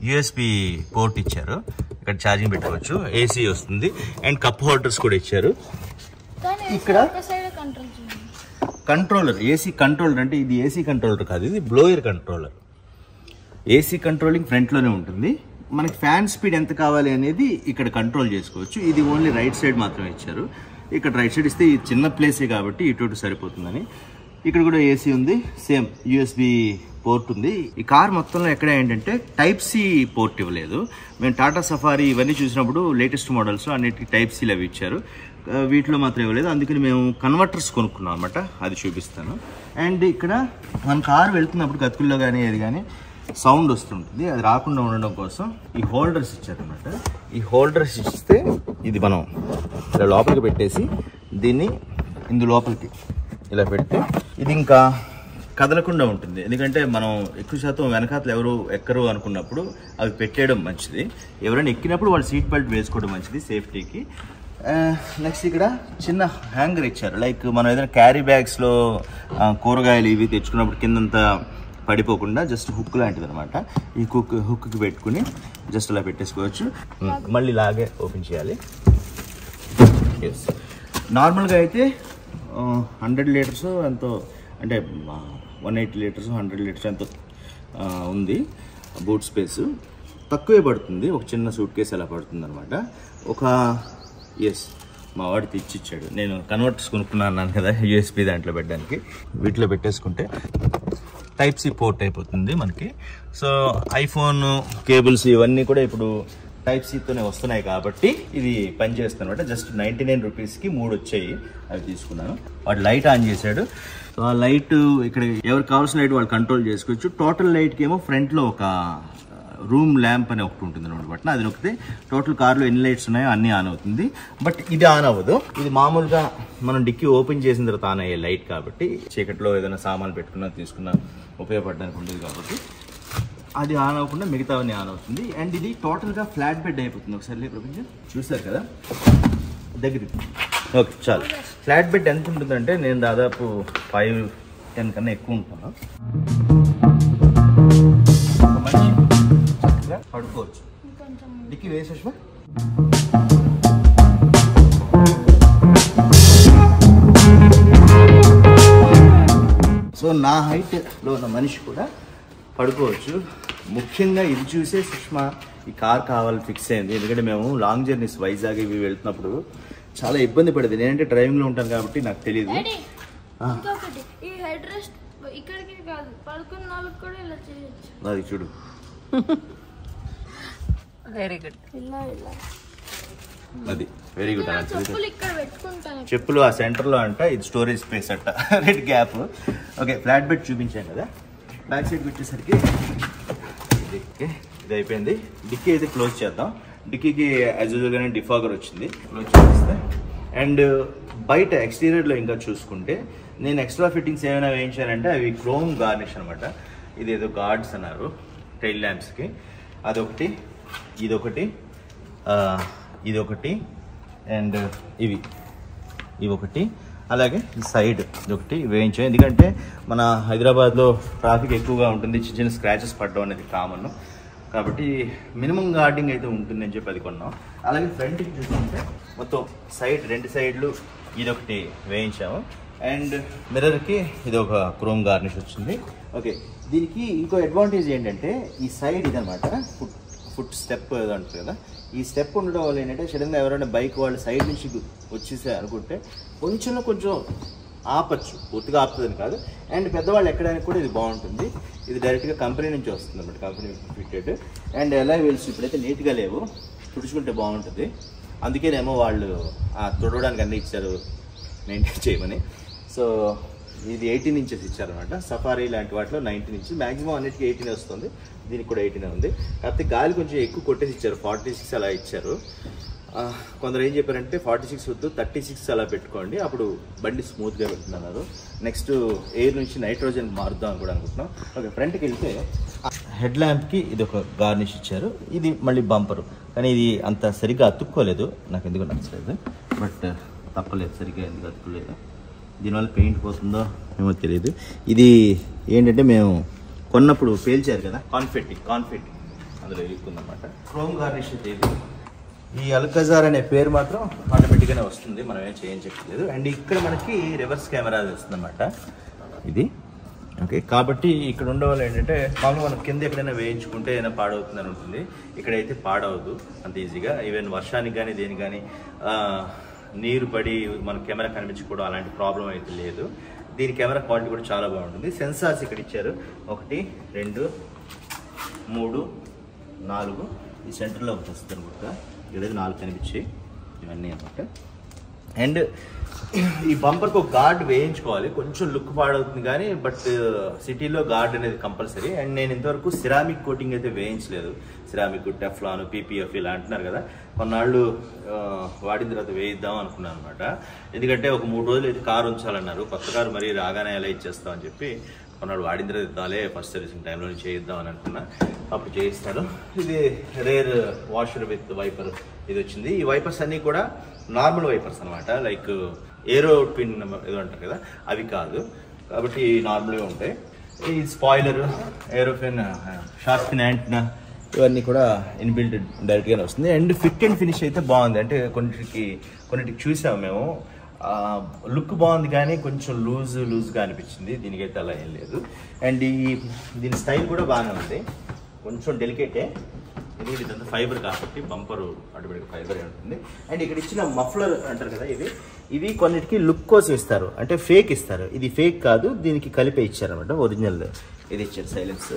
యూఎస్బి పోర్ట్ ఇచ్చారు, ఇక్కడ ఛార్జింగ్ పెట్టుకోవచ్చు. ఏసీ వస్తుంది అండ్ కప్ హోల్డర్స్ కూడా ఇచ్చారు. ఇక్కడ కంట్రోలర్, ఏసీ కంట్రోలర్ అంటే ఇది ఏసీ కంట్రోలర్ కాదు, ఇది బ్లోయర్ కంట్రోలర్. ఏసీ కంట్రోలింగ్ ఫ్రంట్లోనే ఉంటుంది. మనకి ఫ్యాన్ స్పీడ్ ఎంత కావాలి అనేది ఇక్కడ కంట్రోల్ చేసుకోవచ్చు. ఇది ఓన్లీ రైట్ సైడ్ మాత్రమే ఇచ్చారు. ఇక్కడ రైట్ సైడ్ ఇస్తే ఈ చిన్న ప్లేసే కాబట్టి ఇటు సరిపోతుందని. ఇక్కడ కూడా ఏసీ ఉంది, సేమ్ యూఎస్బి పోర్ట్ ఉంది. ఈ కార్ మొత్తంలో ఎక్కడ ఏంటంటే టైప్ సి పోర్ట్ ఇవ్వలేదు. మేము టాటా సఫారీ ఇవన్నీ చూసినప్పుడు లేటెస్ట్ మోడల్స్ అన్నిటికీ టైప్ సిలు అవి ఇచ్చారు, వీటిలో మాత్రం ఇవ్వలేదు. అందుకని మేము కన్వర్టర్స్ కొనుక్కున్నాం అనమాట, అది చూపిస్తాను. అండ్ ఇక్కడ మన కారు వెళ్తున్నప్పుడు గతుకుల్లో కానీ ఏది కానీ సౌండ్ వస్తుంటుంది, అది రాకుండా ఉండడం కోసం ఈ హోల్డర్స్ ఇచ్చారనమాట. ఈ హోల్డర్స్ ఇస్తే ఇది మనం ఇలా లోపలికి పెట్టేసి దీన్ని ఇందు లోపలికి ఇలా పెడితే ఇది ఇంకా కదలకుండా ఉంటుంది. ఎందుకంటే మనం ఎక్కువ శాతం వెనకాతలు ఎవరు ఎక్కరు అనుకున్నప్పుడు అవి పెట్టేయడం మంచిది. ఎవరైనా ఎక్కినప్పుడు వాళ్ళు సీట్ బెల్ట్ వేసుకోవడం మంచిది సేఫ్టీకి. నెక్స్ట్ ఇక్కడ చిన్న హ్యాంగర్ ఇచ్చారు, లైక్ మనం ఏదైనా క్యారీ బ్యాగ్స్లో కూరగాయలు ఇవి తెచ్చుకున్నప్పుడు కిందంతా పడిపోకుండా జస్ట్ హుక్ లాంటిది అనమాట. ఈ హుక్కి పెట్టుకుని జస్ట్ అలా పెట్టేసుకోవచ్చు. మళ్ళీ ఇలాగే ఓపెన్ చేయాలి. ఎస్, నార్మల్గా అయితే 100 లీటర్స్ ఎంతో, అంటే 180 లీటర్స్ 100 లీటర్స్ ఎంతో ఉంది బూట్ స్పేస్. తక్కువే పడుతుంది, ఒక చిన్న సూట్ కేసు అలా పడుతుంది అనమాట. ఒక మా వాడు తెచ్చిచ్చాడు, నేను కన్వర్టర్స్ కొనుక్కున్నాను కదా USB దాంట్లో పెట్టడానికి. వీటిలో పెట్టేసుకుంటే టైప్ సి పోర్ట్ అయిపోతుంది మనకి. సో ఐఫోన్ కేబుల్స్ ఇవన్నీ కూడా ఇప్పుడు టైప్ సితోనే వస్తున్నాయి కాబట్టి ఇది పనిచేస్తుంది అనమాట. జస్ట్ 99 రూపీస్కి 3 వచ్చాయి, అవి తీసుకున్నాను. వాడు లైట్ ఆన్ చేశాడు. సో ఆ లైట్ ఇక్కడ ఎవరికి కావాల్సిన లైట్ వాళ్ళు కంట్రోల్ చేసుకోవచ్చు. టోటల్ లైట్కి ఏమో ఫ్రంట్లో ఒక రూమ్ ల్యాంప్ అని ఒకటి ఉంటుంది అనమాట బటన్. అది నొక్కితే టోటల్ కార్లో ఎన్ని లైట్స్ ఉన్నాయో అన్నీ ఆన్ అవుతుంది. బట్ ఇది ఆన్ అవ్వదు. ఇది మామూలుగా మనం డిక్కీ ఓపెన్ చేసిన తర్వాత ఆన్ అయ్యే లైట్ కాబట్టి, చీకట్లో ఏదైనా సామాన్లు పెట్టుకున్నా తీసుకున్నా ఉపయోగపడడానికి ఉండేది కాబట్టి అది ఆన్ అవ్వకుండా మిగతావన్నీ ఆన్ అవుతుంది. అండ్ ఇది టోటల్గా ఫ్లాట్ బెడ్ అయిపోతుంది. ఒకసారి ప్రపంచం చూసారు కదా దగ్గర. ఓకే చాలు. ఫ్లాట్ బెడ్ ఎంత ఉంటుందంటే నేను దాదాపు 5-10 కన్నా ఎక్కువ ఉంటాను. పడుకోవచ్చు. డిక్కీ వేసేసి సో నా హైట్లో ఉన్న మనిషి కూడా పడుకోవచ్చు. ముఖ్యంగా ఇది చూసే సుష్మా ఈ కార్ కావాలి ఫిక్స్ అయింది. ఎందుకంటే మేము లాంగ్ జర్నీస్ వైజాగ్ ఇవి వెళ్తున్నప్పుడు చాలా ఇబ్బంది పడేది. నేనంటే డ్రైవింగ్లో ఉంటాను కాబట్టి నాకు తెలియదు. అది చూడు, వెరీ గుడ్. అది వెరీ గుడ్. చెప్పులు ఆ సెంటర్లో అంట, ఇది స్టోరేజ్ స్పేస్ అంట, red gap. Okay, flat bed చూపించాను కదా. బ్యాక్ సైడ్ వచ్చేసరికి ఇది అయిపోయింది. డిక్కీ అయితే క్లోజ్ చేద్దాం. డిక్కీకి యాజ్ యూజువల్గానే డిఫాగర్ వచ్చింది, క్లోజ్ చేస్తే. అండ్ బయట ఎక్స్టీరియర్లో ఇంకా చూసుకుంటే నేను ఎక్స్ట్రా ఫిట్టింగ్స్ ఏమైనా వేయించానంటే అవి క్రోమ్ గార్నిష్ అనమాట. ఇది ఏదో గార్డ్స్ అన్నారు టైల్ ల్యాంప్స్కి. అదొకటి, ఇదొకటి, ఇదొకటి, అండ్ ఇవి ఒకటి, అలాగే సైడ్ ఇదొకటి వేయించాం. ఎందుకంటే మన హైదరాబాద్లో ట్రాఫిక్ ఎక్కువగా ఉంటుంది, చిన్న చిన్న స్క్రాచెస్ పడడం అనేది కామన్ కాబట్టి మినిమం గార్డింగ్ అయితే ఉంటుంది అని చెప్పి అది కొన్నాం. అలాగే ఫ్రంట్కి చూసుకుంటే మొత్తం సైడ్ 2 సైడ్లు ఇదొకటి వేయించాము. అండ్ మిర్రర్కి ఇది ఒక క్రోమ్ గార్నిష్ వచ్చింది. ఓకే, దీనికి ఇంకో అడ్వాంటేజ్ ఏంటంటే ఈ సైడ్ ఇదనమాట ఫుట్ స్టెప్ ఏదో అంటారు కదా. ఈ స్టెప్ ఉండడం వల్ల ఏంటంటే సడన్గా ఎవరైనా బైక్ వాళ్ళు సైడ్ నుంచి వచ్చేసే అనుకుంటే కొంచెం ఆపచ్చు, పూర్తిగా ఆపుతుందని కాదు. అండ్ పెద్దవాళ్ళు ఎక్కడానికి కూడా ఇది బాగుంటుంది. ఇది డైరెక్ట్గా కంపెనీ నుంచి వస్తుంది అన్నమాట, కంపెనీ ఫిట్టెడ్. అండ్ ఎలా వీల్స్ ఇప్పుడైతే నీట్గా లేవు, తుడుచుకుంటే బాగుంటుంది. అందుకేనేమో వాళ్ళు తుడవడానికి అన్నీ ఇచ్చారు మెయింటైన్ చేయమని. సో ఇది 18 ఇంచెస్ ఇచ్చారనమాట. సఫారీ లాంటి వాటిలో 19 ఇంచెస్, మ్యాక్సిమం అన్నిటికీ 18 వస్తుంది. దీనికి కూడా 18 ఉంది. కాకపోతే గాలి కొంచెం ఎక్కువ కొట్టేసి ఇచ్చారు, 46 అలా ఇచ్చారు. కొందరు ఏం చెప్పారంటే 46 వద్దు 36 అలా పెట్టుకోండి, అప్పుడు బండి స్మూత్గా పెడుతున్నారు. నెక్స్ట్ ఎయిర్ నుంచి నైట్రోజన్ మారుద్దాం అని కూడా అనుకుంటున్నాం. ఓకే, ఫ్రంట్కి వెళ్తే హెడ్ ల్యాంప్కి ఇది ఒక గార్నిష్ ఇచ్చారు. ఇది మళ్ళీ బంపరు, కానీ ఇది అంత సరిగ్గా అతుక్కోలేదు, నాకు ఎందుకు నచ్చలేదు. బట్ తప్పలేదు, సరిగ్గా ఎందుకు అతుక్కోలేదు. దీనివల్ల పెయింట్ పోతుందో ఏమో తెలియదు. ఇది ఏంటంటే మేము కొన్నప్పుడు పేల్చారు కదా, కాన్ఫెట్టి అందులో ఇరుక్కుందన్నమాట. క్రోమ్ గార్నిష్ అయితే ఈ అల్కజార్ అనే పేరు మాత్రం ఆటోమేటిక్గానే వస్తుంది, మనం ఏం చేయించట్లేదు. అండ్ ఇక్కడ మనకి రివర్స్ కెమెరా వస్తుందన్నమాట ఇది. ఓకే, కాబట్టి ఇక్కడ ఉండేవాళ్ళు ఏంటంటే మామూలుగా మనం కింద ఎక్కడైనా వేయించుకుంటే ఏదైనా పాడవుతుందని ఉంటుంది. ఇక్కడైతే పాడవద్దు అంత ఈజీగా. ఈవెన్ వర్షానికి కానీ దేనికి కానీ నీరు పడి మన కెమెరా కనిపించకూడదు, అలాంటి ప్రాబ్లం అయితే లేదు. దీని కెమెరా క్వాలిటీ కూడా చాలా బాగుంటుంది. సెన్సార్స్ ఇక్కడ ఇచ్చారు, 1 2 3 4 ఈ సెంటర్లో ఒకటి వస్తుంది అనుకుంటా. ఇక్కడ 4 కనిపించాయి ఇవన్నీ అనమాట. అండ్ ఈ బంపర్కి ఒక గార్డ్ వేయించుకోవాలి, కొంచెం లుక్ పాడవుతుంది కానీ బట్ సిటీలో గార్డ్ అనేది కంపల్సరీ. అండ్ నేను ఇంతవరకు సిరామిక్ కోటింగ్ అయితే వేయించలేదు. సిరామిక్, టెఫ్లాన్, PPF ఇలా అంటున్నారు కదా, కొన్నాళ్ళు వాడిన తర్వాత వేయిద్దాం అనుకున్నాను అనమాట. ఎందుకంటే ఒక 3 రోజులు అయితే కారు ఉంచాలన్నారు, కొత్త కారు మరీ రాగానే ఎలా ఇచ్చేస్తామని చెప్పి కొన్నాళ్ళు వాడిన తర్వాత ఇద్దాలే, ఫస్ట్ సర్వీసింగ్ టైంలో చేయిద్దాం అని అనుకున్నా. అప్పుడు చేయిస్తాను. ఇది రేర్ వాషర్ విత్ వైపర్ ఇది వచ్చింది. ఈ వైపర్స్ అన్నీ కూడా నార్మల్ వైపర్స్ అనమాట, లైక్ ఏరో ట్విన్ ఏదో అంటారు కదా, అవి కాదు. కాబట్టి నార్మల్గా ఉంటాయి. ఈ స్పాయిలర్, ఏరోఫిన్, షార్క్ ఫిన్ యాంటెన్నా ఇవన్నీ కూడా ఇన్బిల్ట్ డైరెక్ట్గానే వస్తుంది. అండ్ ఫిట్ అండ్ ఫినిష్ అయితే బాగుంది. అంటే కొన్నిటికి చూసాము మేము, లుక్ బాగుంది కానీ కొంచెం లూజ్గా అనిపించింది. దీనికైతే అలా ఏం లేదు. అండ్ దీని స్టైల్ కూడా బాగానే ఉంది, కొంచెం డెలికేటే. ఇదంతా ఫైబర్ కాబట్టి బంపర్ ఆటోమేటిక్ ఫైబర్ ఉంటుంది. అండ్ ఇక్కడ ఇచ్చిన మఫ్లర్ అంటారు కదా, ఇవి కొన్నిటికి లుక్ కోసం ఇస్తారు, అంటే ఫేక్ ఇస్తారు. ఇది ఫేక్ కాదు, దీనికి కలిపే ఇచ్చారనమాట. ఒరిజినల్ ఇది ఇచ్చారు సైలెన్స్.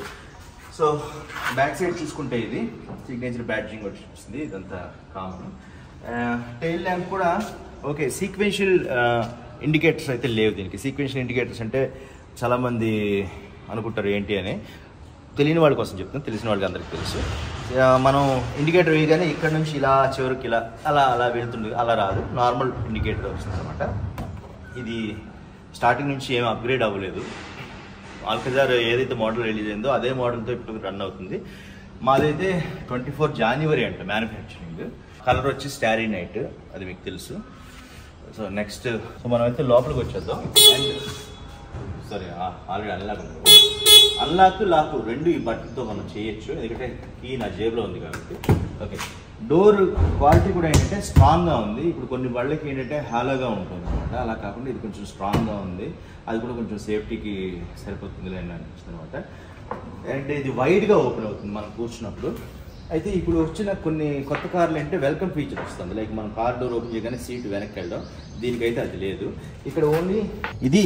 సో బ్యాక్ సైడ్ చూసుకుంటే ఇది సిగ్నేచర్ బ్యాడ్జింగ్ వచ్చింది, ఇదంతా కామన్. టెయిల్ ల్యాంప్ కూడా ఓకే. సీక్వెన్షియల్ ఇండికేటర్స్ అయితే లేవు దీనికి. సీక్వెన్షియల్ ఇండికేటర్స్ అంటే చాలామంది అనుకుంటారు ఏంటి అని. తెలియని వాళ్ళ కోసం చెప్తాను, తెలిసిన వాళ్ళకి అందరికీ తెలుసు. మనం ఇండికేటర్ వేయగానే ఇక్కడ నుంచి ఇలా చివరికి ఇలా అలా వెళ్తుంది, అలా రాదు. నార్మల్ ఇండికేటర్ వస్తుంది అనమాట. ఇది స్టార్టింగ్ నుంచి ఏం అప్గ్రేడ్ అవ్వలేదు. ఆల్కజార్ ఏదైతే మోడల్ రిలీజ్ అయిందో అదే మోడల్తో ఇప్పుడు రన్ అవుతుంది. మాదైతే 24 జనవరి అంట మ్యానుఫ్యాక్చరింగ్. కలర్ వచ్చి స్టారీ నైట్, అది మీకు తెలుసు. సో నెక్స్ట్ మనం అయితే లోపలికి వచ్చేద్దాం. And sorry, already unlock lock రెండు ఈ బటన్తో మనం చేయొచ్చు, ఎందుకంటే కీ నా జేబులో ఉంది కాబట్టి. ఓకే, డోర్ క్వాలిటీ కూడా ఏంటంటే స్ట్రాంగ్గా ఉంది. ఇప్పుడు కొన్ని వాళ్ళకి ఏంటంటే హాలోగా ఉంటుంది అనమాట, అలా కాకుండా ఇది కొంచెం స్ట్రాంగ్గా ఉంది. అది కూడా కొంచెం సేఫ్టీకి సరిపోతుంది అని అనిపిస్తుంది అనమాట. అండ్ ఇది వైడ్గా ఓపెన్ అవుతుంది మనం కూర్చున్నప్పుడు. అయితే ఇప్పుడు వచ్చిన కొన్ని కొత్త కార్లు అంటే వెల్కమ్ ఫీచర్ వస్తుంది. లైక్ మనం కార్ డోర్ ఓపెన్ చేయగానే సీట్ వెనక్కి వెళ్ళడం, దీనికైతే అది లేదు. ఇక్కడ ఓన్లీ ఇది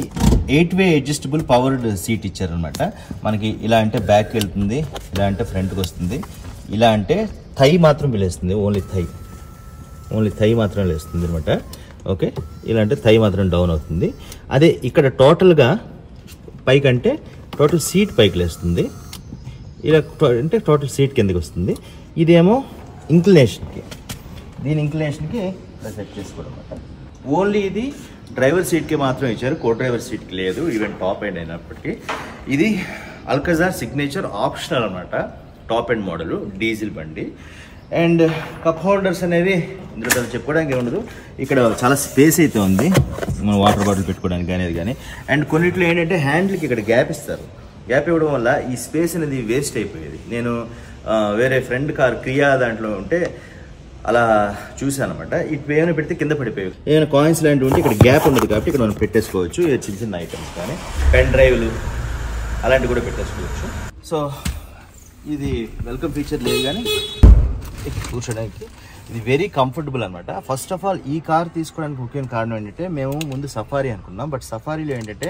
8-way అడ్జస్టబుల్ పవర్డ్ సీట్ ఇచ్చారనమాట. మనకి ఇలా అంటే బ్యాక్ వెళ్తుంది, ఇలా అంటే ఫ్రంట్కి వస్తుంది, ఇలా అంటే థై మాత్రం లేస్తుంది. ఓన్లీ థై మాత్రం లేస్తుంది అనమాట. ఓకే, ఇలా అంటే థై మాత్రం డౌన్ అవుతుంది. అదే ఇక్కడ టోటల్గా పైకి అంటే టోటల్ సీట్ పైకి లేస్తుంది, ఇలా అంటే టోటల్ సీట్ కిందకి వస్తుంది. ఇదేమో ఇంక్లినేషన్కి, దీని ఇంక్లినేషన్కి ఇలా సెట్ చేసుకోవడం అనమాట. ఓన్లీ ఇది డ్రైవర్ సీట్కి మాత్రం ఇచ్చారు, కో డ్రైవర్ సీట్కి లేదు, ఈవెన్ టాప్ ఎండ్ అయినప్పటికీ. ఇది అల్కజార్ సిగ్నేచర్ ఆప్షనల్ అనమాట, టాప్ ఎండ్ మోడల్, డీజిల్ బండి. అండ్ కప్ హోల్డర్స్ అనేవి ఇందులో చెప్పుకోవడానికి ఏముండదు. ఇక్కడ చాలా స్పేస్ అయితే ఉంది, మనం వాటర్ బాటిల్ పెట్టుకోవడానికి కానీ అది కానీ. అండ్ కొన్నిట్లో ఏంటంటే హ్యాండిల్కి ఇక్కడ గ్యాప్ ఇస్తారు. గ్యాప్ ఇవ్వడం వల్ల ఈ స్పేస్ అనేది వేస్ట్ అయిపోయేది. నేను వేరే ఫ్రెండ్ కార్ క్రియా దాంట్లో ఉంటే అలా చూసాను అనమాట. ఇటు ఏమైనా పెడితే కింద పడిపోయాయి. ఏమైనా కాయిన్స్ లాంటివి ఉంటే ఇక్కడ గ్యాప్ ఉండదు కాబట్టి ఇక్కడ మనం పెట్టేసుకోవచ్చు. చిన్న చిన్న ఐటమ్స్ కానీ పెన్ డ్రైవ్లు అలాంటివి కూడా పెట్టేసుకోవచ్చు. సో ఇది వెల్కమ్ ఫీచర్ లేదు కానీ కూర్చోడానికి ఇది వెరీ కంఫర్టబుల్ అనమాట. ఫస్ట్ ఆఫ్ ఆల్ ఈ కార్ తీసుకోవడానికి ముఖ్యమైన కారణం ఏంటంటే, మేము ముందు సఫారీ అనుకున్నాం, బట్ సఫారీలో ఏంటంటే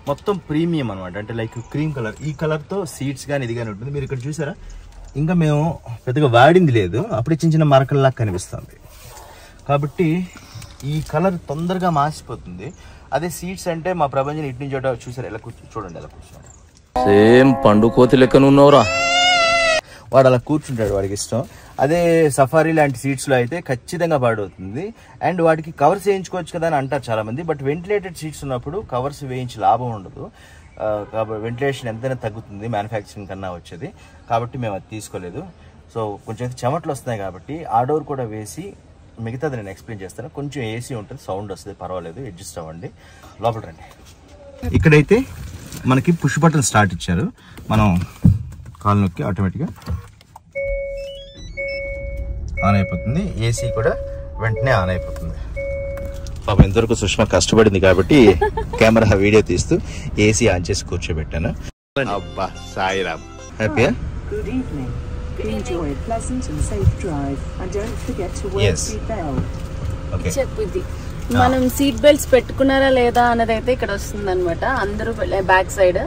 మొత్తం ప్రీమియం అనమాట. అంటే లైక్ క్రీమ్ కలర్, ఈ కలర్తో సీట్స్ కానీ ఇది కానీ ఉంటుంది. మీరు ఇక్కడ చూసారా, ఇంకా మేము పెద్దగా వాడింది లేదు, అప్పుడే చిన్న చిన్న మరకల్లా కనిపిస్తుంది. కాబట్టి ఈ కలర్ తొందరగా మాసిపోతుంది. అదే సీట్స్ అంటే మా ప్రభంజన్ ఇటు నుంచి చూసారు ఎలా చూడండి, ఎలా కూర్చున్నాడు. సేమ్ పండు కోతి లెక్కన ఉన్నావురా. వాడు అలా కూర్చుంటాడు, వాడికి ఇష్టం. అదే సఫారీ లాంటి సీట్స్లో అయితే ఖచ్చితంగా పాడవుతుంది. అండ్ వాటికి కవర్స్ వేయించుకోవచ్చు కదా అని అంటారు చాలామంది, బట్ వెంటిలేటెడ్ సీట్స్ ఉన్నప్పుడు కవర్స్ వేయించి లాభం ఉండదు. కాబట్టి వెంటిలేషన్ ఎంతైనా తగ్గుతుంది మ్యానుఫ్యాక్చరింగ్ కన్నా వచ్చేది, కాబట్టి మేము అది తీసుకోలేదు. సో కొంచెం చెమటలు వస్తున్నాయి కాబట్టి ఆ డోర్ కూడా వేసి, మిగతాది నేను ఎక్స్ప్లెయిన్ చేస్తాను. కొంచెం ఏసీ ఉంటుంది, సౌండ్ వస్తుంది, పర్వాలేదు, అడ్జస్ట్ అవ్వండి. లోపల రండి. ఇక్కడైతే మనకి పుష్ బటన్ స్టార్ట్ ఇచ్చారు. మనం కాల్ నొక్కి ఆటోమేటిక్గా ఆన్ అయిపోతుంది. ఏసీ కూడా వెంటనే ఆన్ అయిపోతుంది. పాపం ఇంతవరకు సుష్మా కష్టపడింది కాబట్టి కెమెరా వీడియో తీస్తూ ఏసీ ఆన్ చేసి కూర్చోబెట్టాను. అబ్బా సాయిరామ్. హ్యాపీయా? Good evening. Enjoy a pleasant and safe drive and don't forget to wear Yes. seat belt. Okay. చెప్పుద్ది మనం సీట్ బెల్ట్స్ పెట్టుకున్నారా లేదా అన్నది అయితే ఇక్కడ వస్తుంది అనమాట. అందరూ బ్యాక్ సైడ్,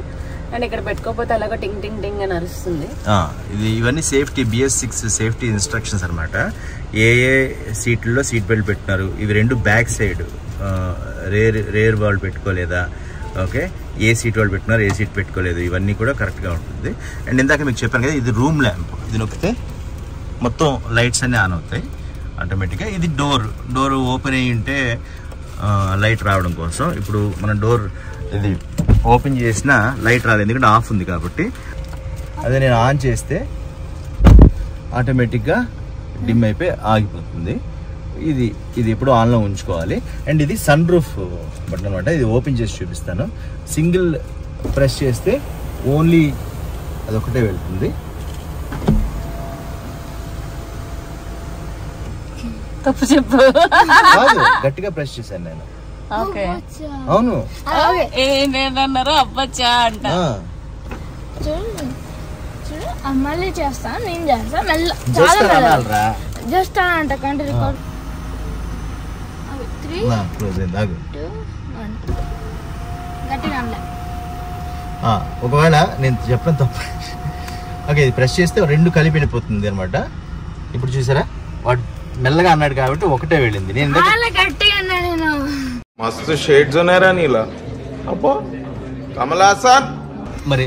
అండ్ ఇక్కడ పెట్టుకోకపోతే అలాగా టింగ్ టింగ్ టింగ్ అని అరుస్తుంది. ఇవన్నీ సేఫ్టీ BS6 సేఫ్టీ ఇన్స్ట్రక్షన్స్ అనమాట. ఏ సీట్లలో సీట్ బెల్ట్ పెట్టినారు, ఇవి రెండు బ్యాక్ సైడ్, రేర్ వాళ్ళు పెట్టుకోలేదా, ఓకే, ఏ సీట్ వాళ్ళు పెట్టుకున్నారు, ఏ సీట్ పెట్టుకోలేదు, ఇవన్నీ కూడా కరెక్ట్గా ఉంటుంది. అండ్ ఇందాక మీకు చెప్పాను కదా, ఇది రూమ్ ల్యాంప్. ఇది నొక్కితే మొత్తం లైట్స్ అన్నీ ఆన్ అవుతాయి ఆటోమేటిక్గా. ఇది డోర్ ఓపెన్ అయ్యి ఉంటే లైట్ రావడం కోసం. ఇప్పుడు మన డోర్ ఇది ఓపెన్ చేసిన లైట్ రాలేదు, ఎందుకంటే ఆఫ్ ఉంది కాబట్టి. అదే నేను ఆన్ చేస్తే ఆటోమేటిక్గా డిమ్ అయిపోయి ఆగిపోతుంది. ఇది ఎప్పుడు ఆన్లో ఉంచుకోవాలి. అండ్ ఇది సన్ రూఫ్ బటన్ అనమాట. ఇది ఓపెన్ చేసి చూపిస్తాను. సింగిల్ ప్రెస్ చేస్తే ఓన్లీ అదొకటే వెళ్తుంది. తప్పు చెప్పు. కాదు, గట్టిగా ప్రెస్ చేశాను నేను. ఓకే అవును, నేనన్నారు అబ్బచ్చా అంట. చూడు మళ్ళీ చేస్తా, నేను చేస్తా జస్ట్ అంట కంటే రికార్డ్ 3 2 1 గట్టిగా అనలే. ఒకవేళ నేను చెప్పడం తప్పు. ఓకే, ఇది ప్రెస్ చేస్తే 2 కలిపి వెళ్ళిపోతుంది అనమాట. ఇప్పుడు చూసారా, వాడు మెల్లగా అన్నాడు కాబట్టి ఒకటే వెళ్ళింది. నేను గట్టిగా అన్నా నేను. మస్తు షేడ్స్ ఉన్నారా నీలా? అబ్బో కమలాసన్. మరి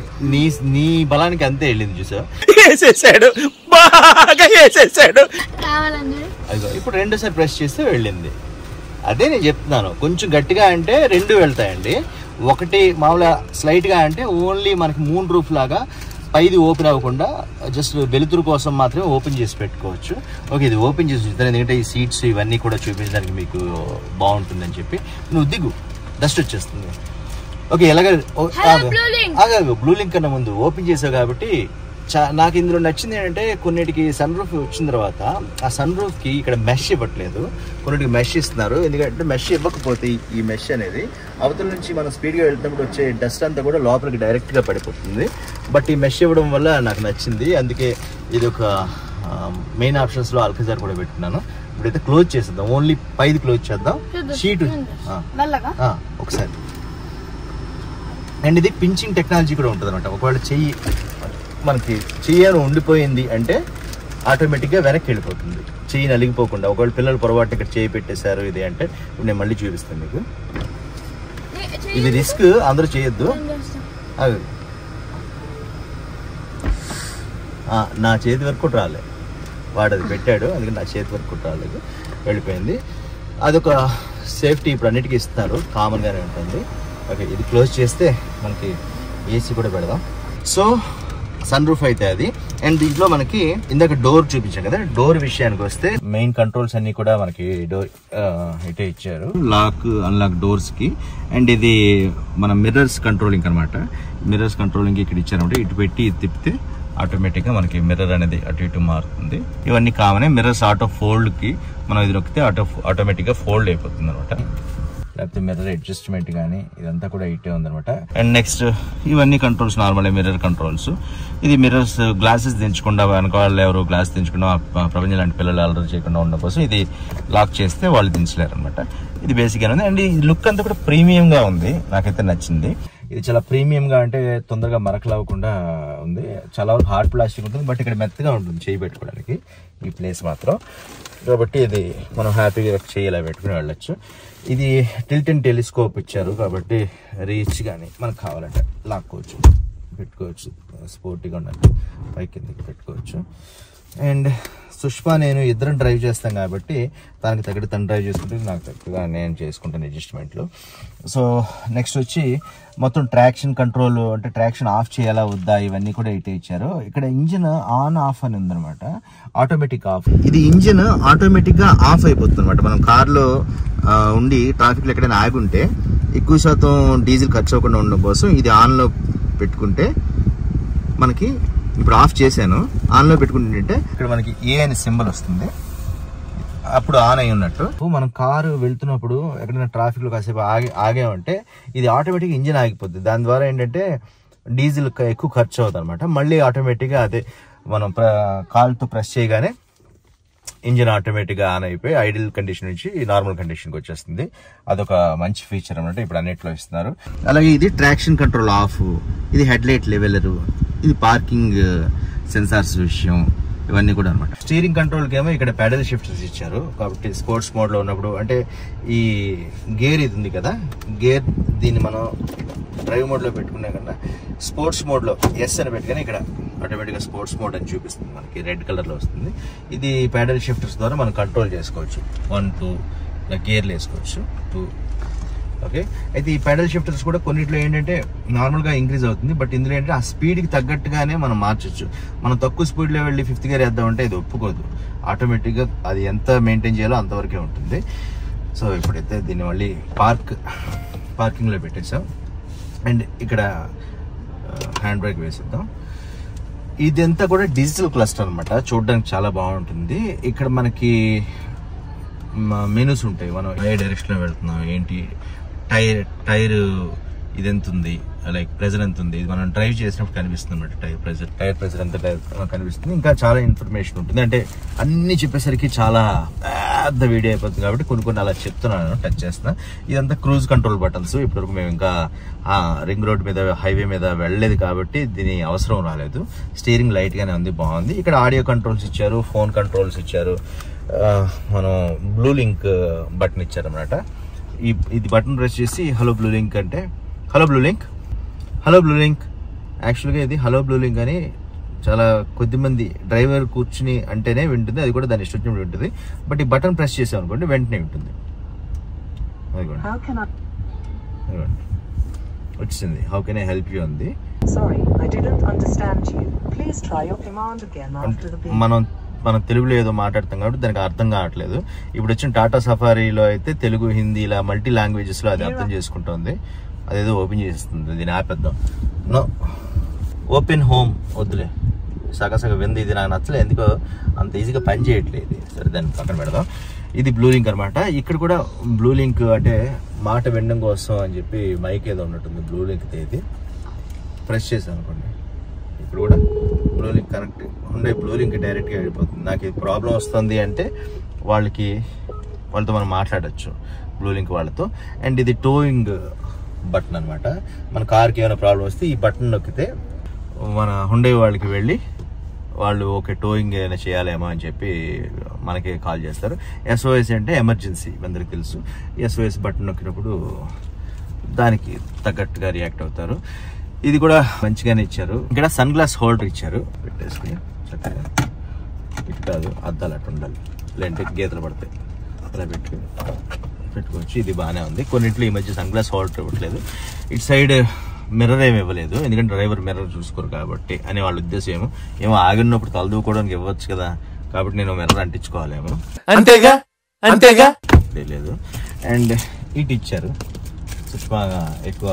నీ బలానికి అంతే వెళ్ళింది చూసా. వేసేసాడు, బాగా వేసేసాడు. కావాలని అదిగో ఇప్పుడు 2సారి ప్రెస్ చేస్తే వెళ్ళింది. అదే నేను చెప్తున్నాను, కొంచెం గట్టిగా అంటే 2 వెళ్తాయండి. ఒకటి మామూలుగా స్లైట్గా అంటే ఓన్లీ మనకి మూన్ రూఫ్ లాగా పైది ఓపెన్ అవ్వకుండా జస్ట్ వెలుతురు కోసం మాత్రమే ఓపెన్ చేసి పెట్టుకోవచ్చు. ఓకే, ఇది ఓపెన్ చేసి చూస్తాను, ఎందుకంటే ఈ సీట్స్ ఇవన్నీ కూడా చూపించడానికి మీకు బాగుంటుందని చెప్పి. నువ్వు దిగు, డస్ట్ వచ్చేస్తుంది. ఓకే, ఎలాగ బ్లూ లింక్ కన్నా ముందు ఓపెన్ చేసావు కాబట్టి నాకు ఇందులో నచ్చింది ఏంటంటే, కొన్నిటికి సన్ రూఫ్ వచ్చిన తర్వాత ఆ సన్ రూఫ్కి ఇక్కడ మెష్ ఇవ్వట్లేదు, కొన్నిటికి మెష్ ఇస్తున్నారు. ఎందుకంటే మెష్ ఇవ్వకపోతే ఈ మెష్ అనేది అవతల నుంచి మనం స్పీడ్గా వెళ్తున్నప్పుడు వచ్చే డస్ట్ అంతా కూడా లోపలికి డైరెక్ట్గా పడిపోతుంది. బట్ ఈ మెష్ ఇవ్వడం వల్ల నాకు నచ్చింది, అందుకే ఇది ఒక మెయిన్ ఆప్షన్స్లో అల్కజార్ కూడా పెట్టుకున్నాను. ఇప్పుడైతే క్లోజ్ చేసేద్దాం, ఓన్లీ పైది క్లోజ్ చేద్దాం. షీట్ ఒకసారి. అండ్ ఇది పించింగ్ టెక్నాలజీ కూడా ఉంటుంది అనమాట. ఒకవేళ మనకి చెయ్యి ఉండిపోయింది అంటే ఆటోమేటిక్గా వెనక్కి వెళ్ళిపోతుంది, చెయ్యి నలిగిపోకుండా. ఒకవేళ పిల్లలు పొరపాటు ఇక్కడ చేయి పెట్టేశారు ఇది అంటే, ఇప్పుడు నేను మళ్ళీ చూపిస్తాను మీకు. ఇది రిస్క్, అందరూ చేయొద్దు. నా చేతి వరకు కూడా రాలేదు, వాడు అది పెట్టాడు, అందుకని నా చేతి వరకు కూడా రాలేదు, వెళ్ళిపోయింది. అదొక సేఫ్టీ ఇప్పుడు అన్నిటికీ ఇస్తారు, కామన్గానే ఉంటుంది. ఓకే, ఇది క్లోజ్ చేస్తే మనకి ఏసీ కూడా పెడదాం. సో సన్ రూఫ్ అయితే అది. అండ్ దీంట్లో మనకి ఇందాక డోర్ చూపించాం కదా, డోర్ విషయానికి వస్తే మెయిన్ కంట్రోల్స్ అన్ని కూడా మనకి డోర్ ఇటే ఇచ్చారు, లాక్ అన్లాక్ డోర్స్ కి. అండ్ ఇది మన మిర్రర్స్ కంట్రోలింగ్ అనమాట. మిర్రర్స్ కంట్రోలింగ్ ఇక్కడ ఇచ్చారంటే, ఇటు పెట్టి ఇది తిప్పితే ఆటోమేటిక్గా మనకి మిర్రర్ అనేది అటు ఇటు మారుతుంది. ఇవన్నీ కామనే. మిర్రర్స్ ఆటో ఫోల్డ్ కి మనం ఇది నొక్కితే ఆటోమేటిక్గా ఫోల్డ్ అయిపోతుంది అనమాట. లేకపోతే మిర్రర్ అడ్జస్ట్మెంట్ కానీ ఇదంతా కూడా ఇటే ఉందనమాట. అండ్ నెక్స్ట్ ఇవన్నీ కంట్రోల్స్ నార్మల్ మిర్రర్ కంట్రోల్స్. ఇది మిర్రర్స్ గ్లాసెస్ దించకుండా, వెనకాల ఎవరు గ్లాస్ దించకుండా ప్రపంచం లాంటి పిల్లలు అలర్ చేయకుండా ఉండడం కోసం ఇది లాక్ చేస్తే వాళ్ళు దించలేరు అనమాట. ఇది బేసిక్గా ఉంది. అండ్ ఈ లుక్ అంతా కూడా ప్రీమియంగా ఉంది, నాకైతే నచ్చింది. ఇది చాలా ప్రీమియంగా అంటే తొందరగా మరకలు అవ్వకుండా ఉంది. చాలా వరకు హార్డ్ ప్లాస్టిక్ ఉంటుంది, బట్ ఇక్కడ మెత్తగా ఉంటుంది చేయి పెట్టుకోవడానికి ఈ ప్లేస్ మాత్రం. కాబట్టి ఇది మనం హ్యాపీగా చేయాలా పెట్టుకుని వెళ్ళొచ్చు. ఇది టిల్ట్ అండ్ టెలిస్కోప్ ఇచ్చారు కాబట్టి రీచ్ కానీ మనకు కావాలంటే లాక్కోవచ్చు, పెట్టుకోవచ్చు. స్పోర్టీగా ఉండాలి, పైకి కిందకి పెట్టుకోవచ్చు. అండ్ సుష్మా నేను ఇద్దరం డ్రైవ్ చేస్తాం కాబట్టి దానికి తగ్గట్టు తను డ్రైవ్ చేసుకుంటే నాకు తగ్గట్టుగా నేను చేసుకుంటాను అడ్జస్ట్మెంట్లు. సో నెక్స్ట్ వచ్చి మొత్తం ట్రాక్షన్ కంట్రోల్, అంటే ట్రాక్షన్ ఆఫ్ చేయాలా వద్దా ఇవన్నీ కూడా ఇటే ఇచ్చారు. ఇక్కడ ఇంజిన్ ఆన్ ఆఫ్ అని ఉందనమాట, ఆటోమేటిక్ ఆఫ్. ఇది ఇంజిన్ ఆటోమేటిక్గా ఆఫ్ అయిపోతుంది అనమాట. మనం కార్లో ఉండి ట్రాఫిక్లో ఎక్కడైనా ఆగి ఉంటే ఎక్కువ శాతం డీజిల్ ఖర్చు అవ్వకుండా ఉండడం కోసం ఇది ఆన్లో పెట్టుకుంటే మనకి, ఇప్పుడు ఆఫ్ చేశాను, ఆన్లో పెట్టుకుంటుంటే ఇక్కడ మనకి ఏ అనే సింబల్ వస్తుంది, అప్పుడు ఆన్ అయి ఉన్నట్టు. మనం కారు వెళ్తున్నప్పుడు ఎక్కడైనా ట్రాఫిక్లో కాసేపు ఆగామంటే ఇది ఆటోమేటిక్గా ఇంజిన్ ఆగిపోతుంది. దాని ద్వారా ఏంటంటే డీజిల్ ఎక్కువ ఖర్చు అవుతుంది అనమాట. మళ్ళీ ఆటోమేటిక్గా అదే మనం కాల్తో ప్రెస్ చేయగానే ఇంజిన్ ఆటోమేటిక్గా ఆన్ అయిపోయి ఐడిల్ కండిషన్ నుంచి నార్మల్ కండిషన్కి వచ్చేస్తుంది. అదొక మంచి ఫీచర్ అనమాట, ఇప్పుడు అన్నిట్లో ఇస్తున్నారు. అలాగే ఇది ట్రాక్షన్ కంట్రోల్ ఆఫ్, ఇది హెడ్ లైట్ లెవెలరు, ఇది పార్కింగ్ సెన్సార్స్ విషయం, ఇవన్నీ కూడా అనమాట. స్టీరింగ్ కంట్రోల్కి ఏమో ఇక్కడ పెడల్ షిఫ్టర్స్ ఇచ్చారు కాబట్టి స్పోర్ట్స్ మోడ్లో ఉన్నప్పుడు, అంటే ఈ గేర్ ఇది ఉంది కదా, గేర్ దీన్ని మనం డ్రైవ్ మోడ్లో పెట్టుకునే కన్నా స్పోర్ట్స్ మోడ్లో ఎస్ అని పెట్టుకుని ఇక్కడ ఆటోమేటిక్గా స్పోర్ట్స్ మోడ్ అని చూపిస్తుంది, మనకి రెడ్ కలర్లో వస్తుంది. ఇది పెడల్ షిఫ్టర్స్ ద్వారా మనం కంట్రోల్ చేసుకోవచ్చు. 1 2 ఇలా గేర్లు వేసుకోవచ్చు, 2. ఓకే, అయితే ఈ పెడల్ షిఫ్టర్స్ కూడా కొన్నిట్లో ఏంటంటే నార్మల్గా ఇంక్రీజ్ అవుతుంది, బట్ ఇందులో ఏంటంటే ఆ స్పీడ్కి తగ్గట్టుగానే మనం మార్చొచ్చు. మనం తక్కువ స్పీడ్లో వెళ్ళి 5th గేర్ వేద్దామంటే ఇది ఒప్పుకోదు, ఆటోమేటిక్గా అది ఎంత మెయింటైన్ చేయాలో అంతవరకే ఉంటుంది. సో ఇప్పుడైతే దీన్ని మళ్ళీ పార్కింగ్లో పెట్టేసాం. అండ్ ఇక్కడ హ్యాండ్ బ్రేక్ వేసిద్దాం. ఇదంతా కూడా డిజిటల్ క్లస్టర్ అనమాట, చూడడానికి చాలా బాగుంటుంది. ఇక్కడ మనకి మెనూస్ ఉంటాయి, మనం ఏ డైరెక్షన్ లో వెళ్తున్నాం ఏంటి, టైర్ ఇది ఎంత ఉంది, లైక్ ప్రెజర్ ఎంత ఉంది, ఇది మనం డ్రైవ్ చేసినప్పుడు కనిపిస్తుంది అనమాట. టైర్ ప్రెజర్ ఎంత కనిపిస్తుంది. ఇంకా చాలా ఇన్ఫర్మేషన్ ఉంటుంది. అంటే అన్ని చెప్పేసరికి చాలా పెద్ద వీడియో అయిపోతుంది కాబట్టి కొన్ని అలా చెప్తున్నాను, టచ్ చేస్తున్నా. ఇదంతా క్రూజ్ కంట్రోల్ బటన్స్. ఇప్పటివరకు మేము ఇంకా రింగ్ రోడ్ మీద హైవే మీద వెళ్ళలేదు కాబట్టి దీని అవసరం రాలేదు. స్టీరింగ్ లైట్ గానే ఉంది, బాగుంది. ఇక్కడ ఆడియో కంట్రోల్స్ ఇచ్చారు, ఫోన్ కంట్రోల్స్ ఇచ్చారు, మనం బ్లూ లింక్ బటన్ ఇచ్చారన్నమాట. ఇది బటన్ ప్రెస్ చేసి హలో బ్లూ లింక్ అంటే హలో బ్లూ లింక్. యాక్చువల్గా ఇది హలో బ్లూ లింక్ అని చాలా కొద్దిమంది డ్రైవర్ కూర్చుని అంటేనే వింటుంది, అది కూడా దాని ఇష్టం వచ్చినప్పుడు వింటుంది. బట్ ఈ బటన్ ప్రెస్ చేసాం అనుకోండి వెంటనే వింటుంది. వచ్చింది how can I help you ఉంది. మనం తెలుగులో ఏదో మాట్లాడతాం కాబట్టి దానికి అర్థం కావట్లేదు. ఇప్పుడు వచ్చిన టాటా సఫారీలో అయితే తెలుగు, హిందీ ఇలా మల్టీ లాంగ్వేజెస్ లో అది అర్థం చేసుకుంటుంది. అదేదో ఓపెన్ చేస్తుంది. దీన్ని ఆపేద్దాం. నో ఓపెన్ హోమ్ వద్దులే, సగ వింది. ఇది నాకు నచ్చలేదు, ఎందుకో అంత ఈజీగా పని చేయట్లేదు. సరే దాన్ని పక్కన పెడదాం. ఇది బ్లూ లింక్ అనమాట. ఇక్కడ కూడా బ్లూ లింక్ అంటే మాట వినడం కోసం అని చెప్పి మైక్ ఏదో ఉన్నట్టుంది. బ్లూ లింక్ ఇది ప్రెస్ చేసాను అనుకోండి, ఇప్పుడు కూడా బ్లూ లింక్ కనెక్ట్ ఉండే, బ్లూ లింక్ డైరెక్ట్గా వెళ్ళిపోతుంది. నాకు ఇది ప్రాబ్లం వస్తుంది అంటే వాళ్ళతో మనం మాట్లాడచ్చు బ్లూ లింక్ వాళ్ళతో. అండ్ ఇది టోయింగ్ బటన్ అనమాట. మన కార్కి ఏమైనా ప్రాబ్లం వస్తే ఈ బటన్ నొక్కితే మన హుండై వాళ్ళకి వెళ్ళి వాళ్ళు ఓకే టోయింగ్ ఏమైనా చేయాలేమో అని చెప్పి మనకి కాల్ చేస్తారు. SOS అంటే ఎమర్జెన్సీ, అందరికి తెలుసు. SOS బటన్ నొక్కినప్పుడు దానికి తగ్గట్టుగా రియాక్ట్ అవుతారు. ఇది కూడా మంచిగానే ఇచ్చారు. ఇక్కడ సన్ గ్లాస్ హోల్డర్ ఇచ్చారు, పెట్టేసుకుని చక్కగా. ఇటు కాదు, అద్దాలు అటు ఉండాలి, లేదంటే గీతలు పడతాయి. అలా పెట్టుకోవచ్చు. ఇది బాగానే ఉంది. కొన్నింటిలో ఈ మధ్య సన్ గ్లాస్ హోల్డర్ ఇవ్వట్లేదు. ఇటు సైడ్ మిర్రర్ ఏమి ఇవ్వలేదు, ఎందుకంటే డ్రైవర్ మిర్రర్ చూసుకోరు కాబట్టి అని వాళ్ళ ఉద్దేశం. ఏమో ఆగినప్పుడు తలదూకోవడానికి ఇవ్వచ్చు కదా, కాబట్టి నేను మిర్రర్ అంటించుకోవాలేమో. అంతేగా లేదు. అండ్ ఇటు ఇచ్చారు. సుష్మా ఎక్కువ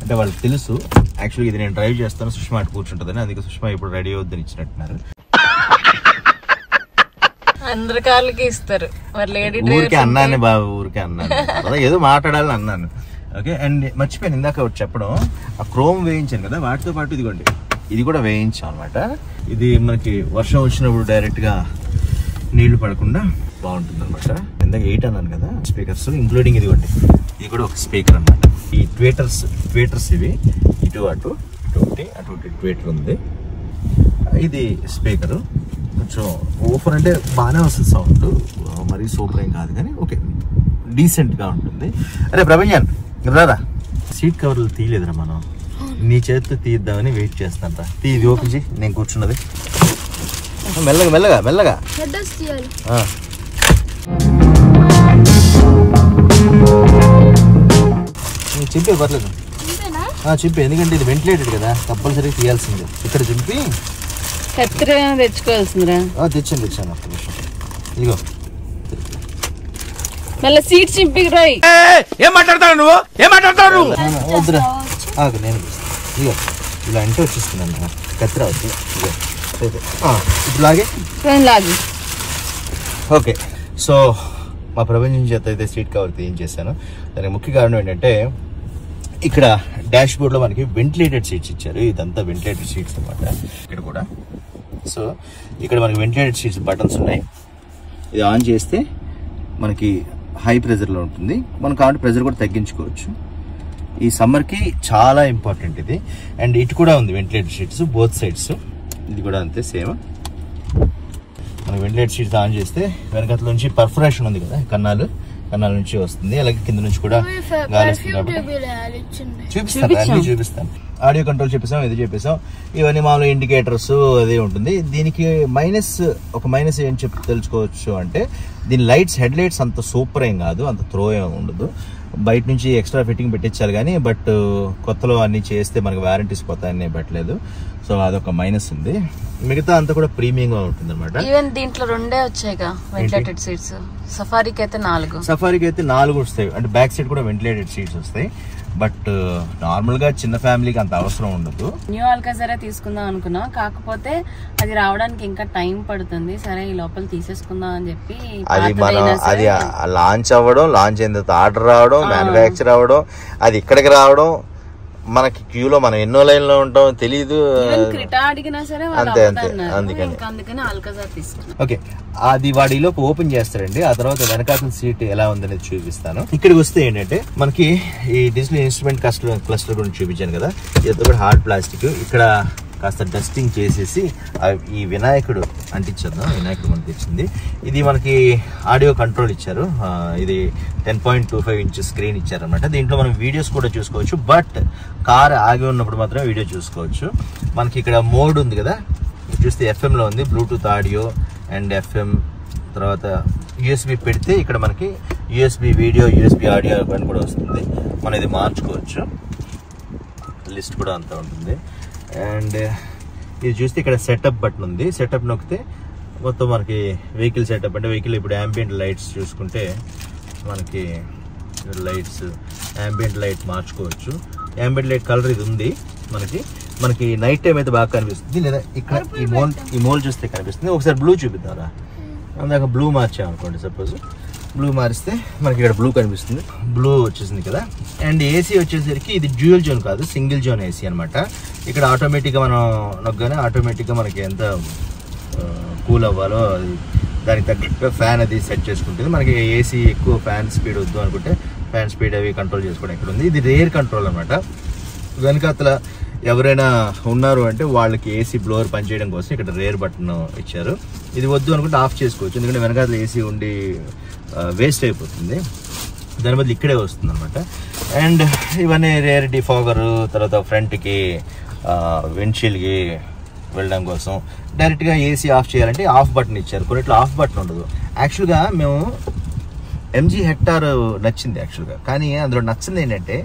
అంటే వాళ్ళకి తెలుసు యాక్చువల్గా ఇది నేను డ్రైవ్ చేస్తాను, సుష్మా అటు కూర్చుంటుందని. అందుకే సుష్మా ఇప్పుడు రెడీ అవుద్దని ఇచ్చినట్టున్నారు. అందరి కార్లకి ఇస్తారు, ఊరికే అన్నాను బాబు, ఊరికే అన్నాను, ఏదో మాట్లాడాలని అన్నాను. ఓకే. అండ్ మర్చిపోయాను ఇందాక ఒకటి చెప్పడం, ఆ క్రోమ్ వేయించాను కదా, వాటితో పాటు ఇదిగోండి ఇది కూడా వేయించాం అనమాట. ఇది మనకి వర్షం వచ్చినప్పుడు డైరెక్ట్ గా నీళ్లు పడకుండా బాగుంటుంది అనమాట. ఇందాక 8 అన్నాను కదా స్పీకర్స్, ఇంక్లూడింగ్ ఇదిగోండి ఇది కూడా ఒక స్పీకర్ అనమాట. ఈ ట్వేటర్స్ ఇవి ఇటు అటు ఒకటి ట్వేటర్ ఉంది. ఇది స్పీకరు కొంచెం ఓఫర్ అంటే బాగానే వస్తుంది సౌండ్, మరీ సూపర్ ఏం కాదు కానీ ఓకే డీసెంట్ గా ఉంటుంది. అరే ప్రభంజన్ రారా, సీట్ కవర్లు తీయలేదురా మనం, నీ చేతితో తీద్దామని వెయిట్ చేస్తాను. ఇది ఓపెన్ చేయి, నేను కూర్చున్నది. మెల్లగా చింపే పర్లేదు, చింపే, ఎందుకంటే ఇది వెంటిలేటెడ్ కదా, కంపల్సరీ తీయాల్సిందే. ఇక్కడ చింపి తెచ్చుకోవాల్సిందిరా. తెచ్చాను ఒక్క నిమిషం. ఇదిగో మళ్ళీ సీట్ చింపి రాయి. ఏం మాట్లాడతావు నువ్వు? వద్దురా, నేను ఇగో ఇలా అంటే వచ్చేస్తున్నాను. కత్తిరా వచ్చి ఇప్పుడు లాగే. ఓకే. సో మా ప్రపంచం చేత అయితే సీట్ కవర్ తీయించేసాను. దానికి ముఖ్య కారణం ఏంటంటే ఇక్కడ డాష్ బోర్డ్ లో మనకి వెంటిలేటెడ్ సీట్స్ ఇచ్చారు. ఇదంతా వెంటిలేటెడ్ సీట్స్ అనమాట. ఇక్కడ కూడా సో ఇక్కడ మనకి వెంటిలేటెడ్ సీట్స్ బటన్స్ ఉన్నాయి. ఇది ఆన్ చేస్తే మనకి హై ప్రెజర్లో ఉంటుంది. మనం కాబట్టి ప్రెజర్ కూడా తగ్గించుకోవచ్చు. ఈ సమ్మర్కి చాలా ఇంపార్టెంట్ ఇది. అండ్ ఇటు కూడా ఉంది వెంటిలేటెడ్ సీట్స్ బోత్ సైడ్స్. ఇది కూడా అంతే సేమ్. మనం వెంటిలేటెడ్ సీట్స్ ఆన్ చేస్తే వెనకట్ల నుంచి పర్ఫరేషన్ ఉంది కదా, కన్నాల నుంచి వస్తుంది. అలాగే కింద నుంచి కూడా గాలి వస్తుంది కాబట్టి చూపిస్తాను. ఆడియో కంట్రోల్ చెప్పేసాం, ఇది చెప్పేసాం. ఇవన్నీ మామూలు ఇండికేటర్స్ అదే ఉంటుంది. దీనికి ఒక మైనస్ ఏం తెలుసుకోవచ్చు అంటే దీని లైట్స్, హెడ్ లైట్స్ అంత సూపర్ ఏం కాదు, అంత త్రో ఏం ఉండదు. బయట నుంచి ఎక్స్ట్రా ఫిట్టింగ్ పెట్టించాలి కానీ బట్ కొత్తలో అన్ని చేస్తే మనకి వారంటీస్ పోతాయని పెట్టలేదు. సో అదొక మైనస్ ఉంది. మిగతా అంతా కూడా ప్రీమియంగా ఉంటుంది అనమాట. ఈవెన్ దీంట్లో 2 వచ్చాయిగా వెంటిలేటెడ్ సీట్స్. సఫారీకి అయితే 4. సఫారీకి అయితే 4 వస్తాయి. అంటే బ్యాక్ సైడ్ కూడా వెంటిలేటెడ్ సీట్స్ వస్తాయి. బట్ నార్మల్ గా చిన్న ఫ్యామిలీకి అంత అవసరం ఉండదు. న్యూ ఆల్కాజరే తీసుకుందాం అనుకున్నా, కాకపోతే అది రావడానికి ఇంకా టైం పడుతుంది. సరే ఈ లోపల తీసేసుకుందాం అని చెప్పి అది లాంచ్ అవ్వడం, లాంచ్ అయిన తర్వాత ఆర్డర్ రావడం, మ్యానుఫ్యాక్చర్ అవ్వడం, అది ఇక్కడికి రావడం, మనకి క్యూలో మనం ఎన్నో లైన్ లో ఉంటాం తెలీదు. అంతే అందుకని ఆల్కాజర్ తీసుకున్నాం. ఓకే, అది వాడిలోపు ఓపెన్ చేస్తారండి. ఆ తర్వాత వెనకాల సీట్ ఎలా ఉందనేది చూపిస్తాను. ఇక్కడికి వస్తే ఏంటంటే మనకి ఈ డిజిటల్ ఇన్స్ట్రుమెంట్ క్లస్టర్ గురించి చూపించాను కదా, ఇది కూడా హార్డ్ ప్లాస్టిక్. ఇక్కడ కాస్త డస్టింగ్ చేసేసి ఈ వినాయకుడు అంటించేద్దాం. వినాయకుడు మనకి తెచ్చింది. ఇది మనకి ఆడియో కంట్రోల్ ఇచ్చారు. ఇది 10.25 ఇంచెస్ స్క్రీన్ ఇచ్చారనమాట. దీంట్లో మనం వీడియోస్ కూడా చూసుకోవచ్చు. బట్ కార్ ఆగి ఉన్నప్పుడు మాత్రం వీడియో చూసుకోవచ్చు. మనకి ఇక్కడ మోడ్ ఉంది కదా, చూస్తే FM లో ఉంది, బ్లూటూత్ ఆడియో అండ్ FM. తర్వాత USB పెడితే ఇక్కడ మనకి USB వీడియో, USB ఆడియో అని కూడా వస్తుంది. మనం ఇది మార్చుకోవచ్చు. లిస్ట్ కూడా అంతా ఉంటుంది. అండ్ ఇది చూస్తే ఇక్కడ సెటప్ బటన్ ఉంది. సెటప్ నొక్కితే మొత్తం మనకి వెహికల్ సెటప్, అంటే వెహికల్ ఇప్పుడు యాంబియంట్ లైట్స్ చూసుకుంటే మనకి లైట్స్, యాంబియంట్ లైట్ మార్చుకోవచ్చు. యాంబియంట్ లైట్ కలర్ ఇది ఉంది మనకి నైట్ టైం అయితే బాగా కనిపిస్తుంది. లేదా ఇక్కడ ఈ మోల్ చూస్తే కనిపిస్తుంది. ఒకసారి బ్లూ చూపిద్దారా. అందాక బ్లూ మార్చామనుకోండి, సపోజ్ బ్లూ మారిస్తే మనకి ఇక్కడ బ్లూ కనిపిస్తుంది. బ్లూ వచ్చేసింది కదా. అండ్ ఏసీ వచ్చేసరికి ఇది డ్యూయల్ జోన్ కాదు, సింగిల్ జోన్ ఏసీ అనమాట. ఇక్కడ ఆటోమేటిక్గా మనం నొక్కగానే ఆటోమేటిక్గా మనకి ఎంత కూల్ అవ్వాలో దానికి తగ్గట్టుగా ఫ్యాన్ అది సెట్ చేసుకుంటుంది. మనకి ఏసీ ఎక్కువ ఫ్యాన్ స్పీడ్ వద్దు అనుకుంటే ఫ్యాన్ స్పీడ్ అవి కంట్రోల్ చేసుకోవడం ఇక్కడ ఉంది. ఇది రేర్ కంట్రోల్ అనమాట. వెనకాతల ఎవరైనా ఉన్నారు అంటే వాళ్ళకి ఏసీ బ్లోవర్ పనిచేయడం కోసం ఇక్కడ రేర్ బటన్ ఇచ్చారు. ఇది వద్దు అనుకుంటే ఆఫ్ చేసుకోవచ్చు, ఎందుకంటే వెనకాతల ఏసీ ఉండి వేస్ట్ అయిపోతుంది. దాని బదులు ఇక్కడే వస్తుంది అనమాట. అండ్ ఇవన్నీ రేర్ డిఫాగర్, తర్వాత ఫ్రంట్కి విండ్షీల్డ్కి వెళ్ళడం కోసం డైరెక్ట్గా ఏసీ ఆఫ్ చేయాలంటే ఆఫ్ బటన్ ఇచ్చారు. కొన్నిట్లో ఆఫ్ బటన్ ఉండదు. యాక్చువల్గా మేము MG హెక్టార్ నచ్చింది యాక్చువల్గా, కానీ అందులో నచ్చింది ఏంటంటే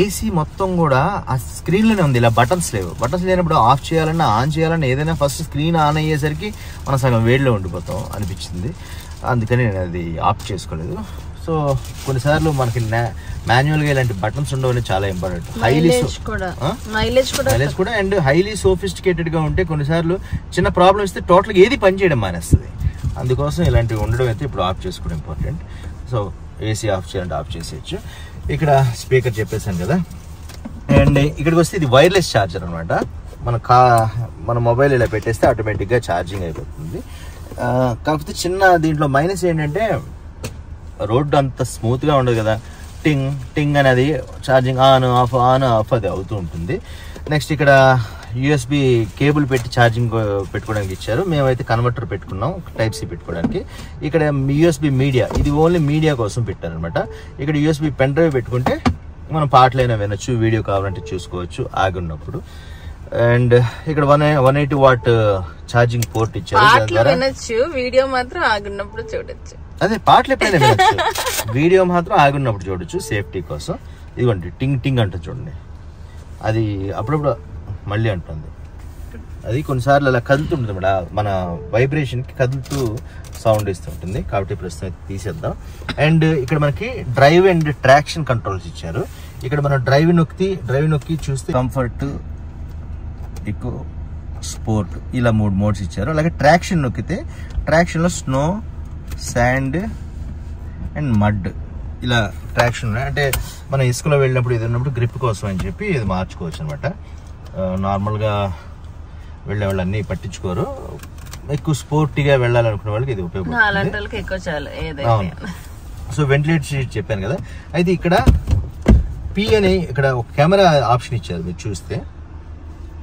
ఏసీ మొత్తం కూడా ఆ స్క్రీన్లోనే ఉంది. ఇలా బటన్స్ లేవు. బటన్స్ లేనప్పుడు ఆఫ్ చేయాలన్నా ఆన్ చేయాలన్నా ఏదైనా ఫస్ట్ స్క్రీన్ ఆన్ అయ్యేసరికి మనం సగం వేడిలో ఉండిపోతాం అనిపించింది. అందుకని నేను అది ఆఫ్ చేసుకోలేదు. సో కొన్నిసార్లు మనకి మాన్యువల్గా ఇలాంటి బటన్స్ ఉండవని చాలా ఇంపార్టెంట్. మైలేజ్ కూడా అండ్ హైలీ సోఫిస్టికేటెడ్గా ఉంటే కొన్నిసార్లు చిన్న ప్రాబ్లం ఇస్తే టోటల్గా ఏది పనిచేయడం మానేస్తుంది. అందుకోసం ఇలాంటివి ఉండడం అయితే ఇప్పుడు ఆఫ్ చేసుకోవడం ఇంపార్టెంట్. సో ఏసీ ఆఫ్ చేయాలంటే ఆఫ్ చేసేయచ్చు. ఇక్కడ స్పీకర్ చెప్పేసాను కదా. అండ్ ఇక్కడికి వస్తే ఇది వైర్లెస్ ఛార్జర్ అనమాట. మన మొబైల్ ఇలా పెట్టేస్తే ఆటోమేటిక్గా ఛార్జింగ్ అయిపోతుంది. కాకపోతే చిన్న దీంట్లో మైనస్ ఏంటంటే రోడ్డు అంత స్మూత్గా ఉండదు కదా. టింగ్ టింగ్ అనేది ఛార్జింగ్ ఆన్ ఆఫ్ అది అవుతూ ఉంటుంది. నెక్స్ట్ ఇక్కడ USB కేబుల్ పెట్టి ఛార్జింగ్ పెట్టుకోవడానికి ఇచ్చారు. మేమైతే కన్వర్టర్ పెట్టుకున్నాం Type C పెట్టుకోవడానికి. ఇక్కడ USB మీడియా, ఇది ఓన్లీ మీడియా కోసం పెట్టారనమాట. ఇక్కడ USB పెన్ డ్రైవ్ పెట్టుకుంటే మనం పాటలైనా వినొచ్చు, వీడియో కావాలంటే చూసుకోవచ్చు ఆగి ఉన్నప్పుడు. అండ్ ఇక్కడ 180 వాట్ ఛార్జింగ్ పోర్ట్ ఇచ్చారు. వీడియో మాత్రం ఆగున్నప్పుడు చూడొచ్చు. అదే పాటలు ఎప్పుడైనా వినొచ్చు, వీడియో మాత్రం ఆగున్నప్పుడు చూడొచ్చు సేఫ్టీ కోసం. ఇదిగోండి టింగ్ టింగ్ అంటే చూడండి, అది అప్పుడప్పుడు మళ్ళీ అంటుంది. అది కొన్నిసార్లు అలా కదులుతుంటుంది మేడం, మన వైబ్రేషన్కి కదులుతూ సౌండ్ ఇస్తుంటుంది. కాబట్టి ప్రస్తుతం తీసేద్దాం. అండ్ ఇక్కడ మనకి డ్రైవ్ అండ్ ట్రాక్షన్ కంట్రోల్స్ ఇచ్చారు. ఇక్కడ మనం డ్రైవ్ నొక్కి చూస్తే కంఫర్ట్, ఎక్కువ, స్పోర్ట్, ఇలా 3 మోడ్స్ ఇచ్చారు. అలాగే ట్రాక్షన్ నొక్కితే ట్రాక్షన్లో స్నో, శాండ్ అండ్ మడ్, ఇలా ట్రాక్షన్ ఉన్నాయి. అంటే మనం ఇసుకలో వెళ్ళినప్పుడు ఇది ఉన్నప్పుడు గ్రిప్ కోసం అని చెప్పి ఇది మార్చుకోవచ్చు అనమాట. నార్మల్గా వెళ్ళే వాళ్ళు అన్నీ పట్టించుకోరు. ఎక్కువ స్పోర్టీగా వెళ్ళాలనుకునే వాళ్ళకి ఇది ఉపయోగపడుతుంది. సో వెంటిలేటర్ సీట్ చెప్పాను కదా. అయితే ఇక్కడ P అని ఇక్కడ ఒక కెమెరా ఆప్షన్ ఇచ్చారు. మీరు చూస్తే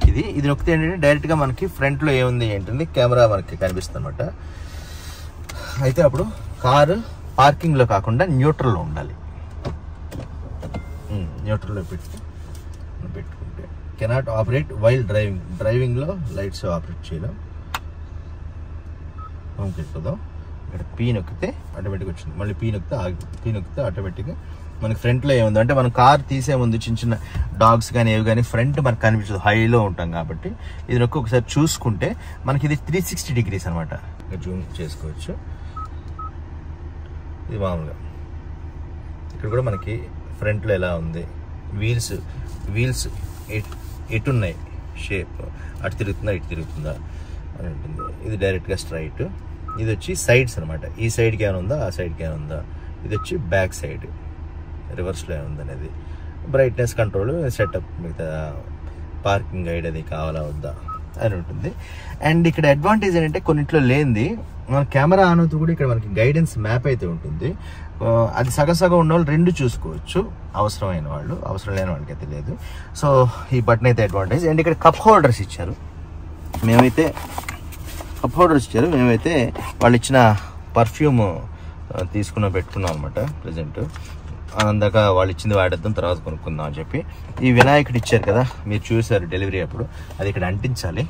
ఇది నొక్కితే ఏంటంటే డైరెక్ట్గా మనకి ఫ్రంట్లో ఏముంది ఏంటంటే కెమెరా మనకి కనిపిస్తుంది అనమాట. అయితే అప్పుడు కారు పార్కింగ్లో కాకుండా న్యూట్రల్లో ఉండాలి. న్యూట్రల్లో పెట్టుకుంటే కెనాట్ ఆపరేట్ వైల్ డ్రైవింగ్లో లైట్స్ ఆపరేట్ చేయడం. హోమ్కి వెళ్ళిపోదాం. ఇక్కడ P నొక్కితే ఆటోమేటిక్గా వచ్చింది. మళ్ళీ P నొక్కితే ఆటోమేటిక్గా మనకి ఫ్రంట్లో ఏముంది అంటే మనం కార్ తీసే ముందు చిన్న చిన్న డాగ్స్ కానీ ఏవి కానీ ఫ్రంట్ మనకు కనిపించదు, హైలో ఉంటాం కాబట్టి. ఇది ఒకసారి చూసుకుంటే మనకి ఇది 360 degrees అనమాట. జూమ్ చేసుకోవచ్చు. ఇది మామూలుగా ఇక్కడ కూడా మనకి ఫ్రంట్లో ఎలా ఉంది, వీల్స్ ఎటున్నాయి, షేప్ అటు తిరుగుతుందా ఇటు తిరుగుతుందా అని ఉంటుంది. ఇది డైరెక్ట్గా స్ట్రైట్. ఇది వచ్చి సైడ్స్ అనమాట. ఈ సైడ్కి ఏమైనా ఉందా, ఆ సైడ్కి ఏమైనా ఉందా. ఇది వచ్చి బ్యాక్ సైడ్ రివర్స్లో ఏముంది అనేది. బ్రైట్నెస్ కంట్రోల్, సెటప్, మిగతా పార్కింగ్ గైడ్ అది కావాలా వద్దా అని ఉంటుంది. అండ్ ఇక్కడ అడ్వాంటేజ్ ఏంటంటే కొన్నిట్లో లేనిది, మన కెమెరా ఆన్ అవుతూ కూడా ఇక్కడ మనకి గైడెన్స్ మ్యాప్ అయితే ఉంటుంది. అది సగం ఉన్న వాళ్ళు 2 చూసుకోవచ్చు, అవసరమైన వాళ్ళు. అవసరం లేని వాళ్ళకి అయితే లేదు. సో ఈ బటన్ అయితే అడ్వాంటేజ్. అండ్ ఇక్కడ కప్ హోల్డర్స్ ఇచ్చారు. మేమైతే వాళ్ళు ఇచ్చిన పర్ఫ్యూమ్ పెట్టుకున్నాం అనమాట. ప్రజెంట్ అందాక వాళ్ళు ఇచ్చింది వాడేద్దాం, తర్వాత కొనుక్కుందాం అని చెప్పి. ఈ వినాయకుడు ఇచ్చారు కదా, మీరు చూసారు డెలివరీ అప్పుడు, అది ఇక్కడ అంటించాలి,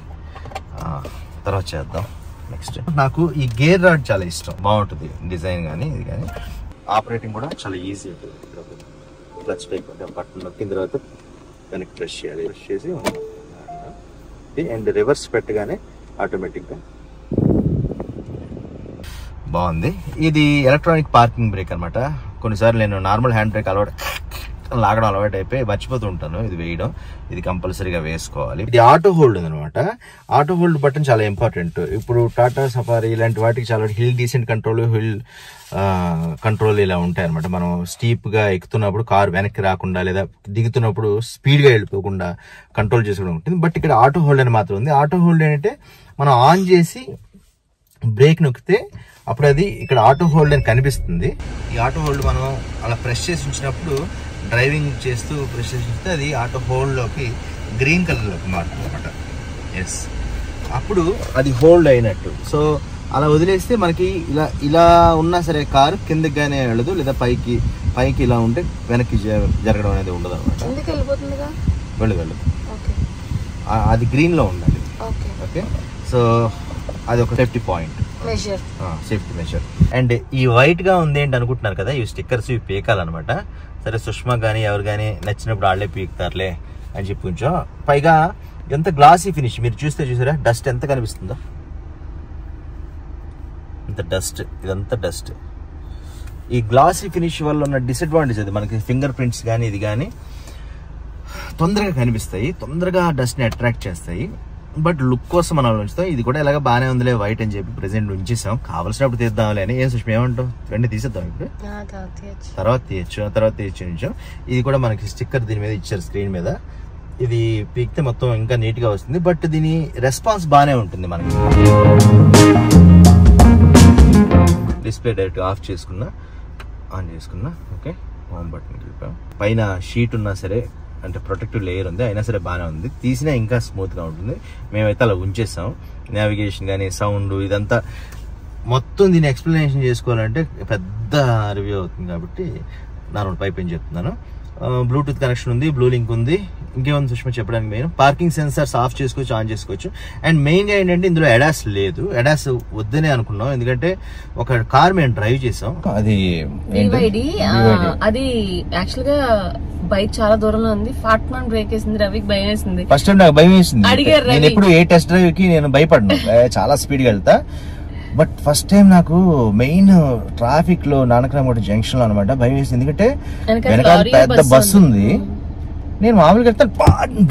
తర్వాత చేద్దాం. నెక్స్ట్ నాకు ఈ గేర్ రాడ్ చాలా ఇష్టం, బాగుంటుంది డిజైన్ కానీ ఇది కానీ. ఆపరేటింగ్ కూడా చాలా ఈజీ ఉంటుంది. క్లచ్ టైప్ బటన్ నొక్కిన తర్వాత దానికి ప్రెస్ చేయాలి, ప్రెస్ చేసి అండ్ రివర్స్ పెట్టగానే ఆటోమేటిక్గా బాగుంది. ఇది ఎలక్ట్రానిక్ పార్కింగ్ బ్రేక్ అనమాట. కొన్నిసార్లు నేను నార్మల్ హ్యాండ్ బ్రేక్ లాగడం అలవాటు అయిపోయి మర్చిపోతూ ఉంటాను ఇది వేయడం. ఇది కంపల్సరీగా వేసుకోవాలి. ఇది ఆటో హోల్డ్ అనమాట. ఆటో హోల్డ్ బటన్ చాలా ఇంపార్టెంట్. ఇప్పుడు టాటా సఫారీ ఇలాంటి వాటికి చాలా hill decent control, hill control ఇలా ఉంటాయి అనమాట. మనం స్టీప్ గా ఎక్కుతున్నప్పుడు కార్ వెనక్కి రాకుండా, లేదా దిగుతున్నప్పుడు స్పీడ్ గా వెళ్ళిపోకుండా కంట్రోల్ చేసుకోవడం ఉంటుంది. బట్ ఇక్కడ ఆటో హోల్డ్ అని మాత్రం ఉంది. ఆటో హోల్డ్ ఏంటంటే మనం ఆన్ చేసి బ్రేక్ నొక్కితే అప్పుడు అది ఇక్కడ ఆటో హోల్డ్ అని కనిపిస్తుంది. ఈ ఆటో హోల్డ్ మనం అలా ప్రెస్ చేసి ఉంచినప్పుడు, డ్రైవింగ్ చేస్తూ ప్రెస్ చేసి ఉంచితే అది ఆటో హోల్డ్లోకి గ్రీన్ కలర్లోకి మారుతుంది అనమాట. ఎస్, అప్పుడు అది హోల్డ్ అయినట్టు. సో అలా వదిలేస్తే మనకి ఇలా ఉన్నా సరే కారు కిందకి కానీ వెళ్ళదు, లేదా పైకి ఇలా ఉంటే వెనక్కి జరగడం అనేది ఉండదు అనమాట. వెళ్ళదు, అది గ్రీన్లో ఉండాలి. ఓకే, సో అది ఒక safety point, safety measure. And ఈ వైట్ గా ఉంది ఏంటి అనుకుంటున్నారు కదా, ఈ స్టిక్కర్స్ ఇవి పీకాలన్నమాట. సరే సుష్మా కానీ ఎవరు కానీ నచ్చినప్పుడు వాళ్ళే పీకుతారులే అని చెప్పి కొంచెం. పైగా ఎంత గ్లాసీ ఫినిష్, మీరు చూసారా డస్ట్ ఎంత కనిపిస్తుందో, ఇంత డస్ట్, ఇదంతా డస్ట్. ఈ గ్లాసీ ఫినిష్ వల్ల ఉన్న డిసడ్వాంటేజ్ అది, మనకి ఫింగర్ ప్రింట్స్ కానీ ఇది కానీ తొందరగా కనిపిస్తాయి, తొందరగా డస్ట్ని అట్రాక్ట్ చేస్తాయి. బట్ లుక్ కోసం మనం ఉంచుతాం. ఇది కూడా ఇలాగ బాగానే ఉందిలే వైట్ అని చెప్పి ప్రెసెంట్ ఉంచేసాం. కావలసినప్పుడు తీద్దాంలే అని. ఏం సుష్మ ఏమంటావు? వెంటనే తీసేద్దాం ఇప్పుడు, తర్వాత తీయచ్చు ఉంచాం. ఇది కూడా మనకి స్టిక్కర్ దీని మీద ఇచ్చారు స్క్రీన్ మీద. ఇది పీకితే మొత్తం ఇంకా నీట్ గా వస్తుంది. బట్ దీని రెస్పాన్స్ బాగానే ఉంటుంది మనకి. డిస్ప్లే డైరెక్ట్ ఆఫ్ చేసుకున్నా, ఆన్ చేసుకున్నా. Okay, home button click. పైన షీట్ ఉన్నా సరే, అంటే ప్రొటెక్టివ్ లేయర్ ఉంది, అయినా సరే బాగానే ఉంది. తీసినా ఇంకా స్మూత్ గా ఉంటుంది. మేమైతే అలా ఉంచేసాం. నావిగేషన్ కానీ సౌండ్ ఇదంతా మొత్తం దీన్ని ఎక్స్ప్లెనేషన్ చేసుకోవాలంటే పెద్ద రివ్యూ అవుతుంది కాబట్టి నార్మల్ పైప్ ఏం చెప్తున్నాను. బ్లూటూత్ కనెక్షన్ ఉంది, బ్లూ లింక్ ఉంది. ఇంకేముంది సుష్మా చెప్పడానికి? మెయిన్ పార్కింగ్ సెన్సార్స్ ఆఫ్ చేసుకోవచ్చు, ఆన్ చేసుకోవచ్చు. అండ్ మెయిన్ గా ఏంటంటే ఇందులో ఎడాస్ లేదు. ఎడాస్ వద్దనే అనుకున్నాం, ఎందుకంటే ఒక కార్ మేము డ్రైవ్ చేసాం, అది యాక్చువల్ గా బైక్ చాలా దూరంలో ఉంది. ఫాట్మాన్ బ్రేక్ వేసింది, రవికి భయం వేసింది. ఫస్ట్ టైం నాకు భయం వేసింది. నేను ఎప్పుడు ఏ టెస్ట్ డ్రైవ్ కి నేను భయపడ్డాను, చాలా స్పీడ్ గా వెళ్తా. బట్ ఫస్ట్ టైం నాకు మెయిన్ ట్రాఫిక్ లో నానక్రామగూడ జంక్షన్ లో అనమాట భయం వేసింది. ఎందుకంటే వెనకాల పెద్ద బస్సు ఉంది. నేను మామూలుగా వెళ్తాను,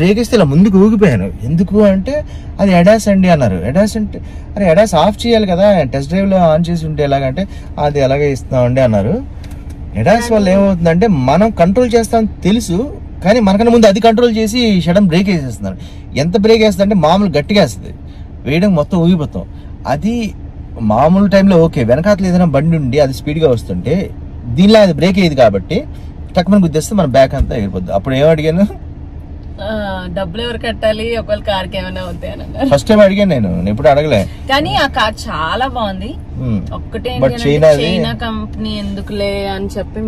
బ్రేక్ వేస్తే ఇలా ముందుకు ఊగిపోయాను. ఎందుకు అంటే అది ఎడాస్ అండి అన్నారు. ఎడాస్ అంటే అరే ఎడాస్ ఆఫ్ చేయాలి కదా, టెస్ట్ డ్రైవ్ లో ఆన్ చేసి ఉంటే ఎలాగంటే అది ఎలాగే ఇస్తామండి అన్నారు. ఎడాస్ వల్ల ఏమవుతుందంటే మనం కంట్రోల్ చేస్తాం తెలుసు, కానీ మనకన్నా ముందు అది కంట్రోల్ చేసి సడన్ బ్రేక్ వేసేస్తున్నాడు. ఎంత బ్రేక్ వేస్తుందంటే మామూలు గట్టిగా వేస్తుంది, వేయడం మొత్తం ఊగిపోతాం. అది మామూలు టైంలో ఓకే, వెనకాతలు ఏదైనా బండి ఉండి అది స్పీడ్గా వస్తుంటే దీనిలో అది బ్రేక్ అయ్యేది కాబట్టి టక్మని గుద్దేస్తే మన బ్యాక్ అంతా ఎగిరిపోద్ది. అప్పుడు ఏమడిగాను, డబ్బులు ఎవరు కట్టాలి ఒకవేళ కార్ కి ఏమైనా అవుతాయి అని అన్నారు. ఫస్ట్ టైం అడిగాను నేను ఎప్పుడు అడగలే. కానీ ఆ కార్ చాలా బాగుంది. ఒక్కటే చైనా కంపెనీ ఎందుకులే అని చెప్పి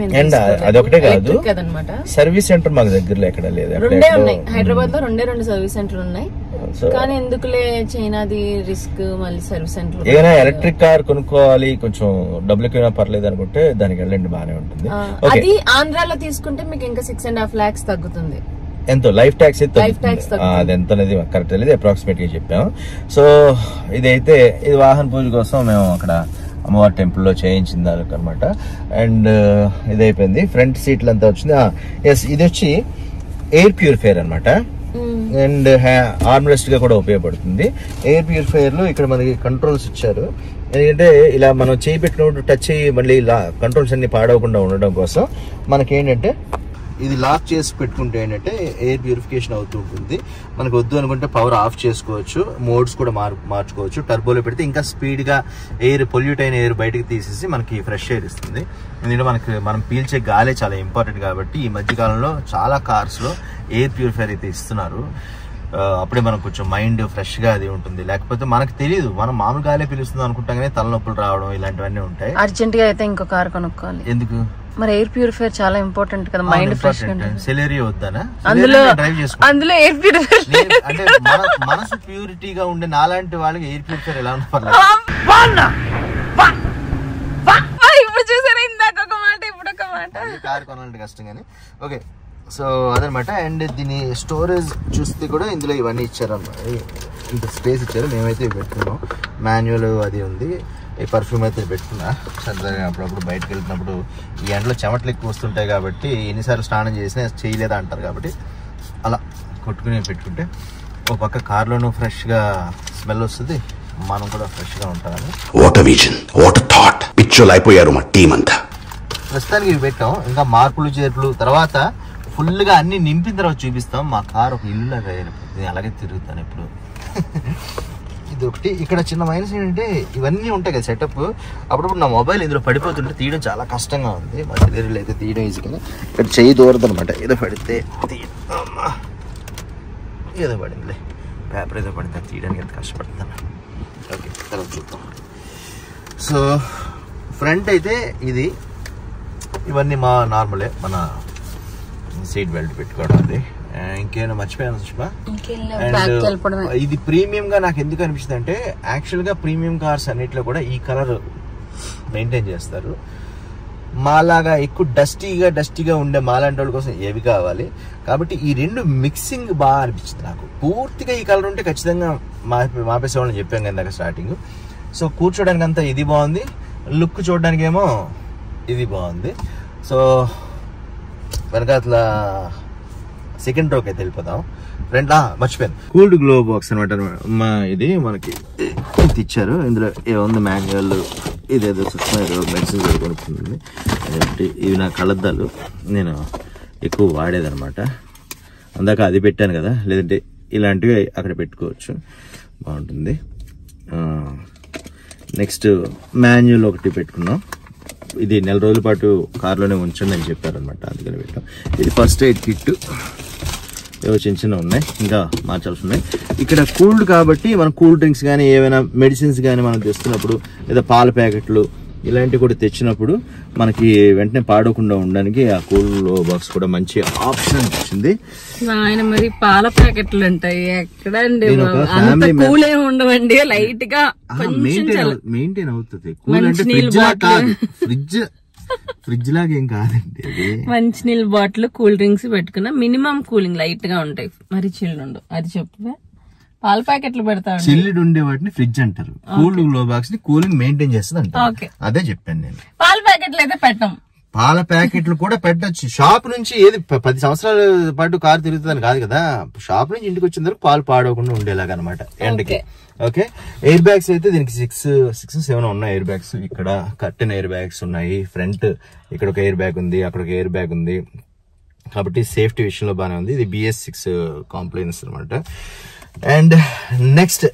అదొకటే కాదు కదనమాట. సర్వీస్ సెంటర్ మాకు దగ్గరలో ఎక్కడ లేదు. రెండే ఉన్నాయి హైదరాబాద్ లో, రెండు సర్వీస్ సెంటర్ ఉన్నాయి. కానీ ఎందుకులే చైనాది రిస్క్, మళ్ళీ సర్వీస్ సెంటర్. ఏదైనా ఎలక్ట్రిక్ కార్ కొనుక్కోవాలి, కొంచెం డబ్బులు ఎక్కువ పర్లేదు అనుకుంటే దానికి వెళ్ళండి, బాగానే ఉంటుంది. అది ఆంధ్రాలో తీసుకుంటే మీకు ఇంకా 6.5 lakhs తగ్గుతుంది. ఎంతో లైఫ్ ట్యాక్స్ అది ఎంత అనేది కరెక్ట్ తెలియదు, అప్రాక్సిమేట్ గా చెప్పాము. సో ఇదైతే ఇది వాహన పూజ కోసం మేము అక్కడ అమ్మవారి టెంపుల్ లో చేయించిన దానికి అనమాట. అండ్ ఇది అయిపోయింది. ఫ్రంట్ సీట్లు అంతా వచ్చింది. ఎస్, ఇది వచ్చి ఎయిర్ ప్యూరిఫైయర్ అనమాట. అండ్ ఆర్మ్ రెస్ట్ గా కూడా ఉపయోగపడుతుంది. ఎయిర్ ప్యూరిఫైయర్ లో ఇక్కడ మనకి కంట్రోల్స్ ఇచ్చారు. ఎందుకంటే ఇలా మనం చేయి పెట్టినప్పుడు టచ్ అయ్యి మళ్ళీ ఇలా కంట్రోల్స్ అన్ని పాడవకుండా ఉండడం కోసం మనకి ఏంటంటే ఇది లాక్ చేసి పెట్టుకుంటే ఏంటంటే ఎయిర్ ప్యూరిఫికేషన్ అవుతూ ఉంటుంది. మనకు వద్దు అనుకుంటే పవర్ ఆఫ్ చేసుకోవచ్చు, మోడ్స్ కూడా మార్చుకోవచ్చు. టర్బోలో పెడితే ఇంకా స్పీడ్గా ఎయిర్, పొల్యూట్ అయిన ఎయిర్ బయటకు తీసేసి మనకి ఫ్రెష్ ఎయిర్ ఇస్తుంది. ఎందుకంటే మనం పీల్చే గాలే చాలా ఇంపార్టెంట్ కాబట్టి ఈ మధ్యకాలంలో చాలా కార్స్లో ఎయిర్ ప్యూరిఫైయర్ అయితే ఇస్తున్నారు. అప్పుడే మనకు కొంచెం మైండ్ ఫ్రెష్గా అది ఉంటుంది. లేకపోతే మనకు తెలియదు, మనం మామూలు గాలే పిలుస్తుంది అనుకుంటాం కానీ తలనొప్పులు రావడం ఇలాంటివన్నీ ఉంటాయి. అర్జెంట్ గా అయితే ఇంకో కార్ కొనుక్కోవాలి. ఎందుకు? మరి ఎయిర్ ప్యూరిఫైయర్ చాలా ఇంపార్టెంట్ కదా, మైండ్ ఫ్రెష్ గా ఉంటుంది. సెలెరియో వద్దానా? అందులో ఎయిర్ ప్యూరిఫైయర్ అంటే మనసు ప్యూరిటీగా ఉండే నాలాంటి వాళ్ళకి ఎయిర్ ప్యూరిఫైయర్ ఎలా ఉంటుంది? ఇప్పుడు చూసారా, ఇందాక ఒక మాట ఇప్పుడు ఒక మాట. కార్ కొనాలంటే కష్టం కానీ. ఓకే, సో అదనమాట. అండ్ దీని స్టోరేజ్ చూస్తే కూడా ఇందులో ఇవన్నీ ఇచ్చారన్నమాట. ఇంత స్పేస్ ఇచ్చారు. మేమైతే పెట్టుకున్నాం. మాన్యువల్ అది ఉంది. ఈ పర్ఫ్యూమ్ అయితే పెట్టుకున్నా. సరదాగా అప్పుడప్పుడు బయటకు వెళ్తున్నప్పుడు ఈ ఎండలో చెమటలు ఎక్కువ వస్తుంటాయి కాబట్టి ఎన్నిసార్లు స్నానం చేసినా చేయలేదా అంటారు కాబట్టి అలా కొట్టుకుని పెట్టుకుంటే ఒక పక్క కార్లోనూ ఫ్రెష్గా స్మెల్ వస్తుంది, మనం కూడా ఫ్రెష్గా ఉంటామని. What vision, what thought. పిచ్చోలు అయిపోయారు మా టీం అంతా. ప్రస్తుతానికి ఇవి పెట్టాం. ఇంకా మార్పులు చేర్పులు తర్వాత ఫుల్గా అన్ని నింపిన తర్వాత చూపిస్తాం. మా కార్ ఒక ఇల్లులాగా నేను అలాగే తిరుగుతాను ఎప్పుడు. ఇది ఒకటి. ఇక్కడ చిన్న మైనస్ ఏంటంటే ఇవన్నీ ఉంటాయి కదా సెటప్, అప్పుడప్పుడు నా మొబైల్ ఇందులో పడిపోతుంటే తీయడం చాలా కష్టంగా ఉంది. మా డెలివరీలో అయితే తీయడం ఈజీగా. ఇక్కడ చెయ్యి దూరదు అనమాట. ఏదో పడితే ఏదో పడిందిలే, పేపర్ ఏదో పడితే తీయడానికి ఎంత కష్టపడుతున్నాను. ఓకే, తర్వాత చూద్దాం. సో ఫ్రంట్ అయితే ఇది, ఇవన్నీ మా నార్మలే, మన సీట్ బెల్ట్ పెట్టుకోవడం. అది ఇంకేమైనా మర్చిపోయాను సుష్మా. అండ్ ఇది ప్రీమియం గా నాకు ఎందుకు అనిపిస్తుంది అంటే, యాక్చువల్ గా ప్రీమియం కార్స్ అన్నిట్లో కూడా ఈ కలర్ మెయింటైన్ చేస్తారు. మాలాగా ఎక్కువ డస్టీగా ఉండే మాలాంటి వాళ్ళ కోసం ఏవి కావాలి కాబట్టి ఈ రెండు మిక్సింగ్ బాగా అనిపించింది నాకు. పూర్తిగా ఈ కలర్ ఉంటే ఖచ్చితంగా మాపేసేవాళ్ళని చెప్పాం కదా ఇందాక స్టార్టింగ్. సో కూర్చోడానికి అంతా ఇది బాగుంది, లుక్ చూడడానికి ఏమో ఇది బాగుంది. సో వెనకాతల సెకండ్ రోకి అయితే వెళ్ళిపోతాం. ఫ్రంట్ మర్చిపోయాను, కూల్డ్ గ్లో బాక్స్ అనమాట. ఇది మనకి ఇది ఇచ్చారు. ఇందులో ఏముంది, మాన్యువల్, ఇదేదో మెడిసిన్స్ కొనుక్కుంటుంది. అదేంటి, ఇవి నా కళ్ళద్దాలు, నేను ఎక్కువ వాడేదనమాట. అందాక అది పెట్టాను కదా, లేదంటే ఇలాంటివి అక్కడ పెట్టుకోవచ్చు, బాగుంటుంది. నెక్స్ట్ మాన్యువల్ ఒకటి పెట్టుకున్నాం. ఇది 4 రోజుల పాటు కార్లోనే ఉంచండి అని చెప్పారనమాట, అందుకని పెట్టాం. ఇది ఫస్ట్ ఎయిడ్ కిట్, ఏవో చిన్న ఉన్నాయి, ఇంకా మార్చాల్సి ఉన్నాయి. ఇక్కడ కూల్డ్ కాబట్టి మనం కూల్ డ్రింక్స్ కానీ ఏమైనా మెడిసిన్స్ కానీ మనం తెస్తున్నప్పుడు, లేదా పాల ప్యాకెట్లు ఇలాంటివి కూడా తెచ్చినప్పుడు మనకి వెంటనే పాడకుండా ఉండడానికి ఆ కూల్ బాక్స్ కూడా మంచి ఆప్షన్ వచ్చింది. ఆయన మరి పాల ప్యాకెట్లు ఉంటాయి ఎక్కడండి, కూల్ ఏమి ఉండవండి, లైట్ గా మెయింటైన్ అవుతుంది. కూల్ అంటే ఫ్రిడ్జ్ లాగా ఏం కాదండి. మంచి నీళ్ళ బాటిల్, కూల్ డ్రింక్స్ పెట్టుకున్నా మినిమం కూలింగ్ లైట్ గా ఉంటాయి, మరి చిల్డ్ ఉండవు. అది చెప్పు. పాల ప్యాకెట్లు పెడతాడు, చిల్లుడు ఉండే వాటిని ఫ్రిడ్జ్ అంటారు. కూల్ గ్లో బాక్స్ ని కూలింగ్ మెయింటైన్ చేస్తుంది అంటారు. అదే చెప్పాను నేను. పాల ప్యాకెట్లు అయితే పెట్టం. పాల ప్యాకెట్లు కూడా పెట్టచ్చు. షాప్ నుంచి ఏది 10 సంవత్సరాల పాటు కారు తిరుగుతుందని కాదు కదా, షాప్ నుంచి ఇంటికి వచ్చిన తర్వాత పాలు పాడవకుండా ఉండేలాగా అనమాట ఎండకి. ఓకే, ఎయిర్ బ్యాగ్స్ అయితే దీనికి 6-7 ఉన్నాయి ఎయిర్ బ్యాగ్స్. ఇక్కడ కర్టెన్ ఎయిర్ బ్యాగ్స్ ఉన్నాయి. ఫ్రంట్ ఇక్కడ ఒక ఎయిర్ బ్యాగ్ ఉంది, అక్కడ ఒక ఎయిర్ బ్యాగ్ ఉంది, కాబట్టి సేఫ్టీ విషయంలో బాగానే ఉంది. ఇది BS6 కాంప్లైన్స్ అనమాట. అండ్ నెక్స్ట్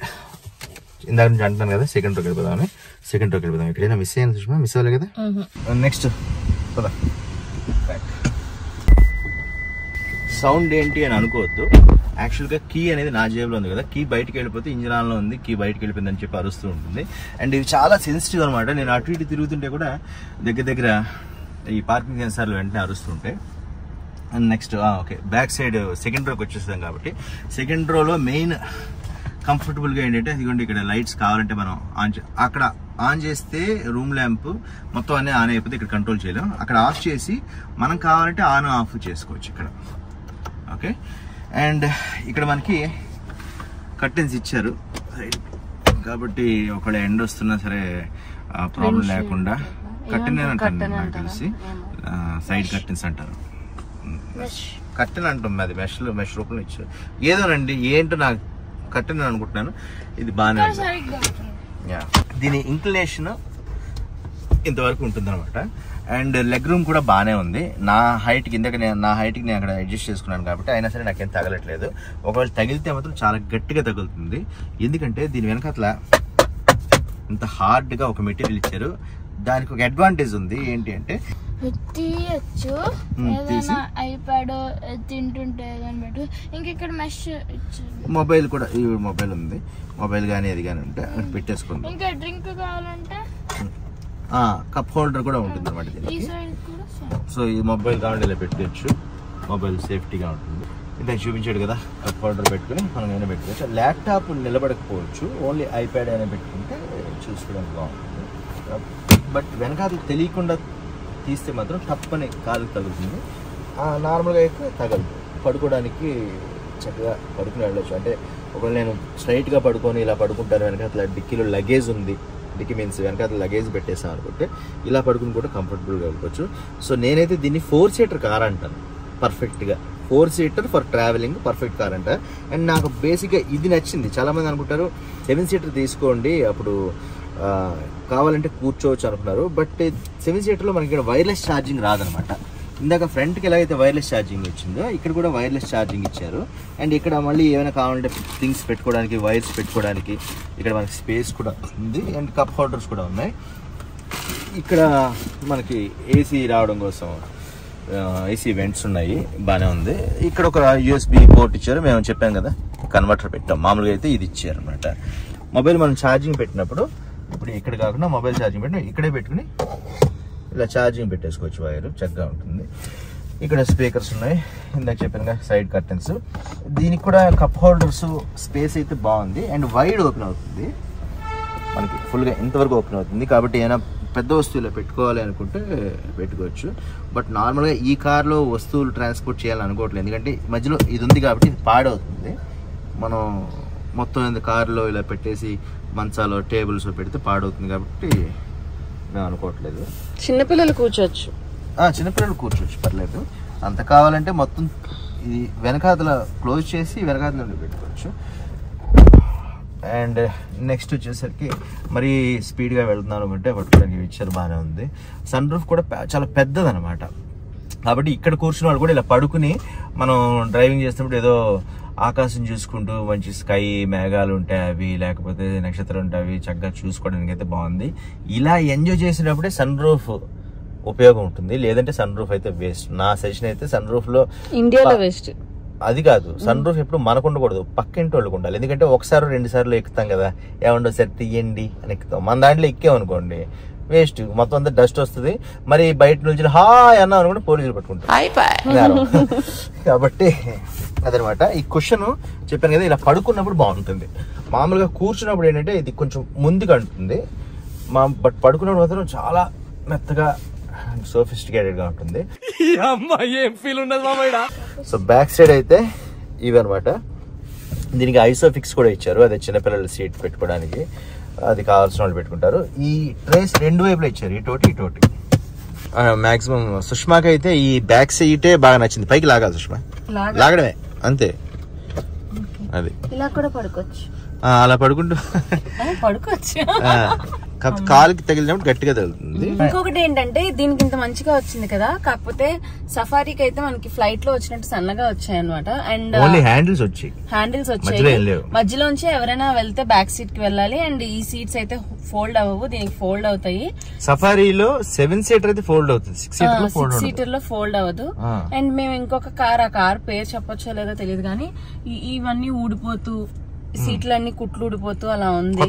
ఇందాక నుంచి అంటున్నాను కదా, సెకండ్ రోకి వెళ్ళిపోదామని. సెకండ్ రోకి వెళ్ళిపోదాం. ఎక్కడైనా మిస్ అయ్యాను సుష్మా? మిస్ అవ్వలే కదా. నెక్స్ట్ సౌండ్ ఏంటి అని అనుకోవద్దు. యాక్చువల్గా కీ అనేది నా జేబులో ఉంది కదా, కీ బయటకు వెళ్ళిపోతే ఇంజిన్ ఆన్లో ఉంది, కీ బయటకు వెళ్ళిపోయింది అని చెప్పి అరుస్తూ ఉంటుంది. అండ్ ఇవి చాలా సెన్సిటివ్ అనమాట. నేను అటు ఇటు తిరుగుతుంటే కూడా దగ్గర ఈ పార్కింగ్ సెన్సార్లు వెంటనే అరుస్తుంటాయి. And next okay, back side second రోకి వచ్చేస్తాం కాబట్టి సెకండ్ రోలో మెయిన్ కంఫర్టబుల్గా ఏంటంటే ఇదిగోండి, ఇక్కడ లైట్స్ కావాలంటే మనం అక్కడ ఆన్ చేస్తే రూమ్ ల్యాంప్ మొత్తం అన్నీ ఆన్ అయిపోతే ఇక్కడ కంట్రోల్ చేయలేం. అక్కడ ఆఫ్ చేసి మనం కావాలంటే ఆన్ ఆఫ్ చేసుకోవచ్చు ఇక్కడ. ఓకే, అండ్ ఇక్కడ మనకి కర్టెన్స్ ఇచ్చారు కాబట్టి ఒకవేళ ఎండ్ వస్తున్నా సరే ప్రాబ్లం లేకుండా. కర్టెన్ అంటాను నాకు తెలిసి, సైడ్ కర్టెన్స్ అంటారు, కర్టెన్ అంటాం, అది మెష్ రూపంలో ఇచ్చారు. ఏదోనండి, ఏంటో నాకు కర్టెన్ అనుకుంటున్నాను. ఇది బాగానే దీని ఇంక్లినేషన్ ఇంతవరకు ఉంటుంది అనమాట. అండ్ లెగ్ రూమ్ కూడా బాగానే ఉంది. నా హైట్కి నా హైట్కి నేను అక్కడ అడ్జస్ట్ చేసుకున్నాను కాబట్టి అయినా సరే నాకేం తగలట్లేదు. ఒకవేళ తగిలితే మాత్రం చాలా గట్టిగా తగులుతుంది. ఎందుకంటే దీని వెనకాల ఇంత హార్డ్గా ఒక మెటీరియల్ ఇచ్చారు. దానికి ఒక అడ్వాంటేజ్ ఉంది, ఏంటి అంటే తీయచ్చు, ఏదైనా ఐప్యాడ్ తింటుంటే ఇంకెక్కడ మెష్ ఇచ్చారు. మొబైల్ కూడా, ఈ మొబైల్ ఉంది, మొబైల్ కానీ అది కానీ ఉంటే పెట్టేసుకుందాం. ఇంకా డ్రింక్ కావాలంటే కప్ హోల్డర్ కూడా ఉంటుంది అనమాట దీనికి. సో ఈ మొబైల్ కావాలంటే ఇలా పెట్టుకోవచ్చు, మొబైల్ సేఫ్టీగా ఉంటుంది. ఇందాక చూపించాడు కదా, కప్ హోల్డర్ పెట్టుకుని మనం ఏమైనా పెట్టుకోవచ్చు. ల్యాప్టాప్ నిలబడకపోవచ్చు, ఓన్లీ ఐప్యాడ్ అయినా పెట్టుకుంటే చూసుకోవడానికి బాగుంటుంది. బట్ వెనకాల తెలియకుండా తీస్తే మాత్రం తప్పని కాలు తగులుతుంది. నార్మల్గా అయితే తగలదు. పడుకోవడానికి చక్కగా పడుకుని వెళ్ళచ్చు. అంటే ఒకవేళ నేను స్ట్రైట్గా పడుకొని ఇలా పడుకుంటాను, వెనకాల డిక్కీలో లగేజ్ ఉంది, డిక్కీ మీన్స్ వెనకాల లగేజ్ పెట్టేసాం అనుకుంటే ఇలా పడుకుని కూడా కంఫర్టబుల్గా వెళ్ళిపోవచ్చు. సో నేనైతే దీన్ని 4 సీటర్ కార్ అంటాను. పర్ఫెక్ట్గా 4 seater for travelling perfect car అంట. అండ్ నాకు బేసిక్గా ఇది నచ్చింది. చాలామంది అనుకుంటారు 7 సీటర్ తీసుకోండి, అప్పుడు కావాలంటే కూర్చోవచ్చు అనుకున్నారు. బట్ 7 సీటర్లో మనకి ఇక్కడ వైర్లెస్ ఛార్జింగ్ రాదనమాట. ఇందాక ఫ్రంట్కి ఎలాగైతే వైర్లెస్ ఛార్జింగ్ వచ్చిందో ఇక్కడ కూడా వైర్లెస్ ఛార్జింగ్ ఇచ్చారు. అండ్ ఇక్కడ మళ్ళీ ఏమైనా కావాలంటే థింగ్స్ పెట్టుకోవడానికి, వైర్స్ పెట్టుకోవడానికి ఇక్కడ మనకి స్పేస్ కూడా ఉంది. అండ్ కప్ హోల్డర్స్ కూడా ఉన్నాయి. ఇక్కడ మనకి ఏసీ రావడం కోసం ఏసీ వెంట్స్ ఉన్నాయి, బాగానే ఉంది. ఇక్కడ ఒక USB పోర్ట్ ఇచ్చారు. మేము చెప్పాం కదా కన్వర్టర్ పెట్టాం. మామూలుగా అయితే ఇది ఇచ్చారు అనమాట. మొబైల్ మనం ఛార్జింగ్ పెట్టినప్పుడు ఇప్పుడు ఇక్కడ కాకుండా మొబైల్ ఛార్జింగ్ పెట్టిన ఇక్కడే పెట్టుకుని ఇలా ఛార్జింగ్ పెట్టేసుకోవచ్చు. వైర్ చక్కగా ఉంటుంది. ఇక్కడ స్పీకర్స్ ఉన్నాయి, ఇందాక చెప్పాను కదా సైడ్ కర్టెన్స్. దీనికి కూడా కప్ హోల్డర్స్ స్పేస్ అయితే బాగుంది. అండ్ వైడ్ ఓపెన్ అవుతుంది, మనకి ఫుల్గా ఇంతవరకు ఓపెన్ అవుతుంది. కాబట్టి ఏమైనా పెద్ద వస్తువులు పెట్టుకోవాలి అనుకుంటే పెట్టుకోవచ్చు. బట్ నార్మల్గా ఈ కార్లో వస్తువులు ట్రాన్స్పోర్ట్ చేయాలని అనుకోవట్లేదు, ఎందుకంటే మధ్యలో ఇది ఉంది కాబట్టి ఇది పాడవుతుంది. మనం మొత్తం కార్లో ఇలా పెట్టేసి మంచాలో టేబుల్స్ పెడితే పాడవుతుంది కాబట్టి మేము అనుకోవట్లేదు. చిన్నపిల్లలు కూర్చోవచ్చు, చిన్నపిల్లలు కూర్చోవచ్చు, పర్లేదు. అంత కావాలంటే మొత్తం ఇది వెనకాతల క్లోజ్ చేసి వెనకాతల పెట్టుకోవచ్చు. అండ్ నెక్స్ట్ వచ్చేసరికి మరీ స్పీడ్గా వెళ్తున్నాను అనుకుంటే పట్టుకోవడానికి ఇచ్చారు, బాగానే ఉంది. సన్ రూఫ్ కూడా చాలా పెద్దదనమాట. కాబట్టి ఇక్కడ కూర్చున్న వాళ్ళు కూడా ఇలా పడుకుని మనం డ్రైవింగ్ చేసినప్పుడు ఏదో ఆకాశం చూసుకుంటూ మంచి స్కై, మేఘాలు ఉంటాయి అవి, లేకపోతే నక్షత్రాలు ఉంటాయి అవి చక్కగా చూసుకోవడానికి అయితే బాగుంది. ఇలా ఎంజాయ్ చేసినప్పుడే సన్ రూఫ్ ఉపయోగం ఉంటుంది, లేదంటే సన్ రూఫ్ అయితే వేస్ట్. నా సజెషన్ అయితే సన్ రూఫ్ లో ఇండియాలో వేస్ట్. అది కాదు, సన్ రూఫ్ ఎప్పుడు మనకు ఉండకూడదు, పక్కింటి వాళ్ళకు ఉండాలి. ఎందుకంటే ఒకసారి 2 సార్లు ఎక్కుతాం కదా, ఏమండో సరే తీయండి అని ఎక్కుతాం. మన దాంట్లో ఎక్కామనుకోండి వేస్ట్, మొత్తం అంతా డస్ట్ వస్తుంది. మరి బయట నుంచి హాయ్ అన్నాం అనుకుంటే పోలీసులు పట్టుకుంటారు. కాబట్టి అదనమాట. ఈ క్వశ్చన్ చెప్పాను కదా, ఇలా పడుకున్నప్పుడు బాగుంటుంది. మామూలుగా కూర్చున్నప్పుడు ఏంటంటే ఇది కొంచెం ముందుగా ఉంటుంది, బట్ పడుకున్నప్పుడు మాత్రం చాలా మెత్తగా సోఫిస్టికేటెడ్ గా ఉంటుంది. సో బ్యాక్ సైడ్ అయితే ఇవి అనమాట. దీనికి ఐసోఫిక్స్ కూడా ఇచ్చారు, అదే చిన్నపిల్లల సీట్ పెట్టుకోవడానికి, అది కావాల్సిన వాళ్ళు పెట్టుకుంటారు. ఈ ట్రేస్ 2 వైపులా ఇచ్చారు, ఇటోటి ఇటోటి. మాక్సిమం సుష్మాకి అయితే ఈ బ్యాక్ సీటే బాగా నచ్చింది. పైకి లాగాలి సుష్మా, లాగడమే అంతే. అది ఇలా కూడా పడుకోవచ్చు. అలా పడుకుంటూ పడుకోవచ్చు. కాలుకి తగిలినప్పుడు గట్టిగా తగులుతుంది. ఇంకొకటి ఏంటంటే దీనికి ఇంత మంచిగా వచ్చింది కదా, కాకపోతే సఫారీకి అయితే మనకి ఫ్లైట్ లో వచ్చినట్టు సన్నగా వచ్చాయి అనమాట. అండ్ హ్యాండిల్స్ వచ్చాయి మధ్యలోంచి ఎవరైనా వెళ్తే బ్యాక్ సీట్ కి వెళ్ళాలి. అండ్ ఈ సీట్స్ అయితే ఫోల్డ్ అవ్వవు, దీనికి ఫోల్డ్ అవుతాయి. సఫారీలో 7 సీటర్ అయితే ఫోల్డ్ అవుతుంది, 6 సీటర్ లో ఫోల్డ్ అవ్వదు. అండ్ మేము ఇంకొక కార్, ఆ కార్ పేరు చెప్పొచ్చో లేదో తెలియదు కానీ ఇవన్నీ ఊడిపోతూ సీట్లన్నీ కుట్లు ఊడిపోతూ అలా ఉంది.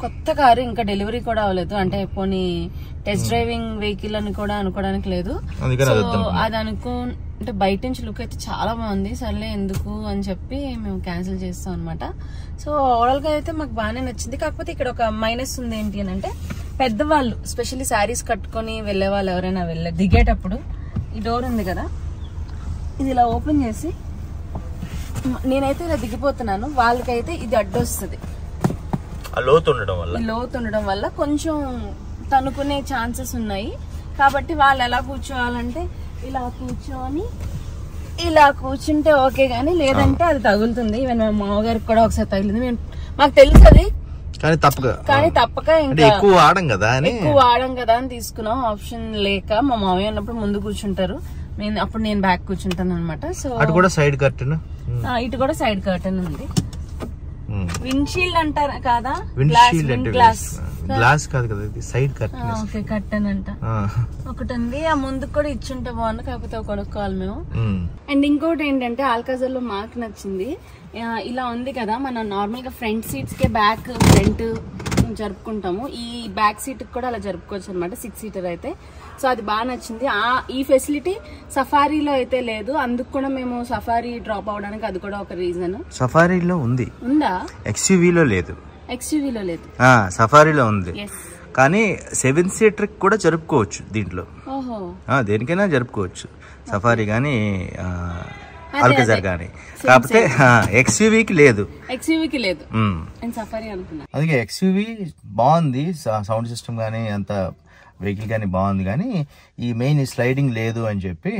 కొత్త కారు, ఇంకా డెలివరీ కూడా అవ్వలేదు. అంటే పోనీ టెస్ట్ డ్రైవింగ్ వెహికల్ అని కూడా అనుకోవడానికి లేదు. అది అంటే బయట నుంచి లుక్ అయితే చాలా బాగుంది. సర్లే ఎందుకు అని చెప్పి మేము క్యాన్సిల్ చేస్తాం అనమాట. సో ఓవరాల్ గా అయితే మాకు బాగానే నచ్చింది. కాకపోతే ఇక్కడ ఒక మైనస్ ఉంది. ఏంటి అని అంటే పెద్దవాళ్ళు స్పెషల్లీ శారీస్ కట్టుకొని వెళ్లే వాళ్ళు ఎవరైనా దిగేటప్పుడు ఈ డోర్ ఉంది కదా, ఇది ఇలా ఓపెన్ చేసి నేనైతే ఇలా దిగిపోతున్నాను, వాళ్ళకైతే ఇది అడ్డొస్తుంది. లోతు ఉండడం వల్ల కొంచెం తనుకునే ఛాన్సెస్ ఉన్నాయి. కాబట్టి వాళ్ళు ఎలా కూర్చోవాలంటే ఇలా కూర్చొని ఇలా కూర్చుంటే ఓకే గానీ లేదంటే అది తగులుతుంది. ఈవెన్ మా మామగారికి కూడా ఒకసారి తగిలింది. మాకు తెలుసు అది, కానీ తప్పక ఇంకా ఎక్కువ వాడం కదా అని తీసుకున్నాం. ఆప్షన్ లేక మా మామయ్య ఉన్నప్పుడు ముందు కూర్చుంటారు, అప్పుడు నేను బ్యాక్ కూర్చుంటాను అనమాట. సో ఇటు కూడా సైడ్ కర్టన్ ఉంది. విండ్షీల్డ్ అంటారా కాదా? గ్లాస్ కాదు కదా, సైడ్ కర్టన్ అంట ఒకటి ఉంది. ఆ ముందు కూడా ఇచ్చుంటే బాగుంది, కాకపోతే కొనుక్కోవాలి మేము. అండ్ ఇంకోటి ఏంటంటే ఆల్కాజర్ లో మాకు నచ్చింది, ఇలా ఉంది కదా, మనం నార్మల్ గా ఫ్రంట్ సీట్స్ కే బ్యాక్ ఫ్రంట్ జరుపుకుంటాము, ఈ బ్యాక్ సీట్ కూడా అలా జరుపుకోవచ్చు అనమాట, 6 సీటర్ అయితే. సో అది బాగా నచ్చింది. ఈ ఫెసిలిటీ సఫారీలో అయితే లేదు. అందుకు కూడా మేము సఫారీ డ్రాప్ అవడానికి అది కూడా ఒక రీజన్. సఫారీలో ఉందా? ఎక్స్యూవీలో లేదు. సఫారీలో ఉంది, కానీ 7 సీటర్ కూడా జరుపుకోవచ్చు దీంట్లో. దేనికైనా జరుపుకోవచ్చు, సఫారీ గానీ ఆల్కజర్ గానీ. కాకపోతే ఎక్స్యూవీకి లేదు. అందుకే ఎక్స్యూవీ బాగుంది, సౌండ్ సిస్టమ్ గానీ అంత వెహికల్ కానీ బాగుంది, కానీ ఈ మెయిన్ స్లైడింగ్ లేదు అని చెప్పి.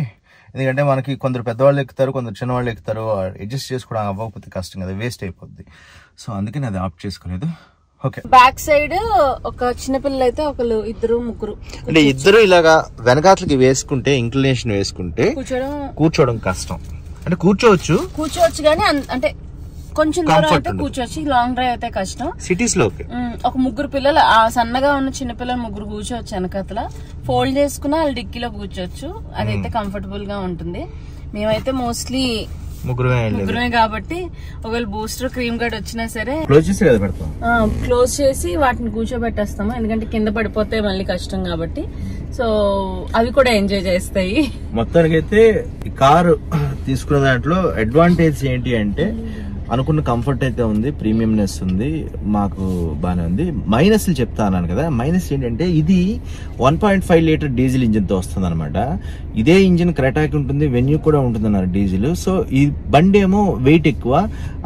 ఎందుకంటే మనకి కొందరు పెద్దవాళ్ళు ఎక్కుతారు, కొందరు చిన్నవాళ్ళు ఎక్కుతారు, అడ్జస్ట్ చేసుకోవడం అవ్వకపోతే కష్టం కదా, వేస్ట్ అయిపోద్ది. సో అందుకని అది ఆప్ట్ చేసుకోలేదు. ఓకే, బ్యాక్ సైడ్ ఒక చిన్నపిల్లలు అయితే ఇద్దరు ముగ్గురు, అంటే ఇద్దరు ఇలాగా వెనకాతలకి వేసుకుంటే, ఇంక్లినేషన్ వేసుకుంటే కూర్చోవడం కష్టం. అంటే కూర్చోవచ్చు కానీ అంటే కొంచెం దూరం అయితే కూర్చోవచ్చు. లాంగ్ డ్రైవ్ అయితే కష్టం. సిటీస్ లో ఒక ముగ్గురు పిల్లలు, ఆ సన్నగా ఉన్న చిన్న పిల్లలు ముగ్గురు కూర్చోవచ్చు వెనకతల, ఫోల్డ్ చేసుకున్నా వాళ్ళు డిక్కీలో కూర్చోవచ్చు. అదైతే కంఫర్టబుల్ గా ఉంటుంది. మేమైతే మోస్ట్లీ ముగ్గురమే కాబట్టి ఒకవేళ బూస్టర్ క్రీమ్ గార్డ్ వచ్చినా సరే క్లోజ్ చేసి వాటిని కూర్చోబెట్టేస్తాము, ఎందుకంటే కింద పడిపోతే మళ్ళీ కష్టం కాబట్టి. సో అవి కూడా ఎంజాయ్ చేస్తాయి. మొత్తానికైతే ఈ కారు తీసుకున్న దాంట్లో అడ్వాంటేజ్ ఏంటి అంటే అనుకున్న కంఫర్ట్ అయితే ఉంది, ప్రీమియంనెస్ ఉంది, మాకు బానే ఉంది. మైనస్లు చెప్తా అన్నాను కదా, మైనస్ ఏంటంటే ఇది 1.5 లీటర్ డీజిల్ ఇంజిన్ తో వస్తుంది అనమాట. ఇదే ఇంజిన్ క్రెటాకి ఉంటుంది, వెన్యూ కూడా ఉంటుంది అన్నారు డీజిల్. సో ఈ బండి ఏమో వెయిట్ ఎక్కువ,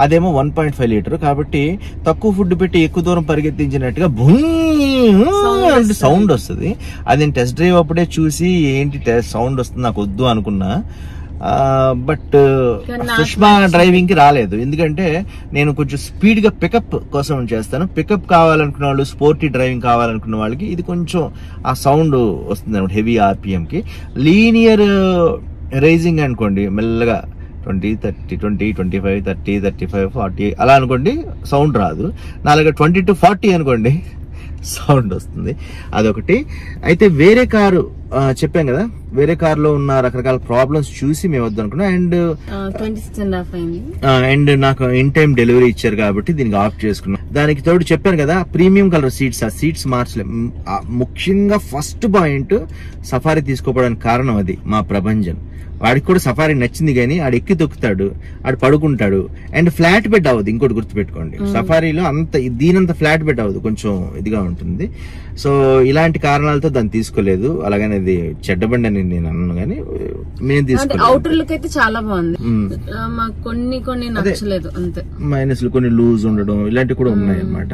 అదేమో 1.5 లీటర్ కాబట్టి తక్కువ ఫుడ్ పెట్టి ఎక్కువ దూరం పరిగెత్తించినట్టుగా సౌండ్ వస్తుంది. అది నేను టెస్ట్ డ్రైవ్ అప్పుడే చూసి ఏంటి సౌండ్ వస్తుంది నాకు వద్దు అనుకున్నా. బట్ సుష్మా డ్రైవింగ్ కి రాలేదు, ఎందుకంటే నేను కొంచెం స్పీడ్ గా పికప్ కోసం చేస్తాను. పికప్ కావాలనుకున్న వాళ్ళు, స్పోర్టీ డ్రైవింగ్ కావాలనుకున్న వాళ్ళకి ఇది కొంచెం ఆ సౌండ్ వస్తుంది అనమాట, హెవీ ఆర్పిఎం కి. లీనియర్ రైజింగ్ అనుకోండి, మెల్లగా 20, 30, 20, 25, 30, 35, 40 అలా అనుకోండి, సౌండ్ రాదు. నాలుగు 20 to 40 అనుకోండి, సౌండ్ వస్తుంది. అదొకటి. అయితే వేరే కారు చెప్పాం కదా, వేరే కారులో ఉన్న రకరకాల ప్రాబ్లమ్స్ చూసి మేము వద్దు అనుకున్నాం. అండ్ నాకు ఇన్ టైం డెలివరీ ఇచ్చారు కాబట్టి దీనికి ఆఫ్ చేసుకున్నాం. దానికి తోడు చెప్పాను కదా, ప్రీమియం కలర్ సీట్స్, ఆ సీట్స్ మార్చలేం. ముఖ్యంగా ఫస్ట్ పాయింట్ సఫారీ తీసుకోవడానికి కారణం అది మా ప్రభంజన్. వాడికి కూడా సఫారీ నచ్చింది, కానీ ఆడు ఎక్కి తొక్కుతాడు, ఆడు పడుకుంటాడు. అండ్ ఫ్లాట్ బెడ్ అవ్వదు, ఇంకోటి గుర్తుపెట్టుకోండి, సఫారీలో అంత దీనంత ఫ్లాట్ బెడ్ అవ్వదు, కొంచెం ఇదిగా ఉంటుంది. సో ఇలాంటి కారణాలతో దాన్ని తీసుకోలేదు. అలాగనే అది చెడ్డబండి అని నేను అన్నాను, కానీ మేము తీసుకోలేదు. అవుటర్ లుక్ అయితే చాలా బాగుంది, కొన్ని నచ్చలేదు అంతే. మైనస్లు కొన్ని లూజ్ ఉండడం ఇలాంటివి కూడా ఉన్నాయి అన్నమాట.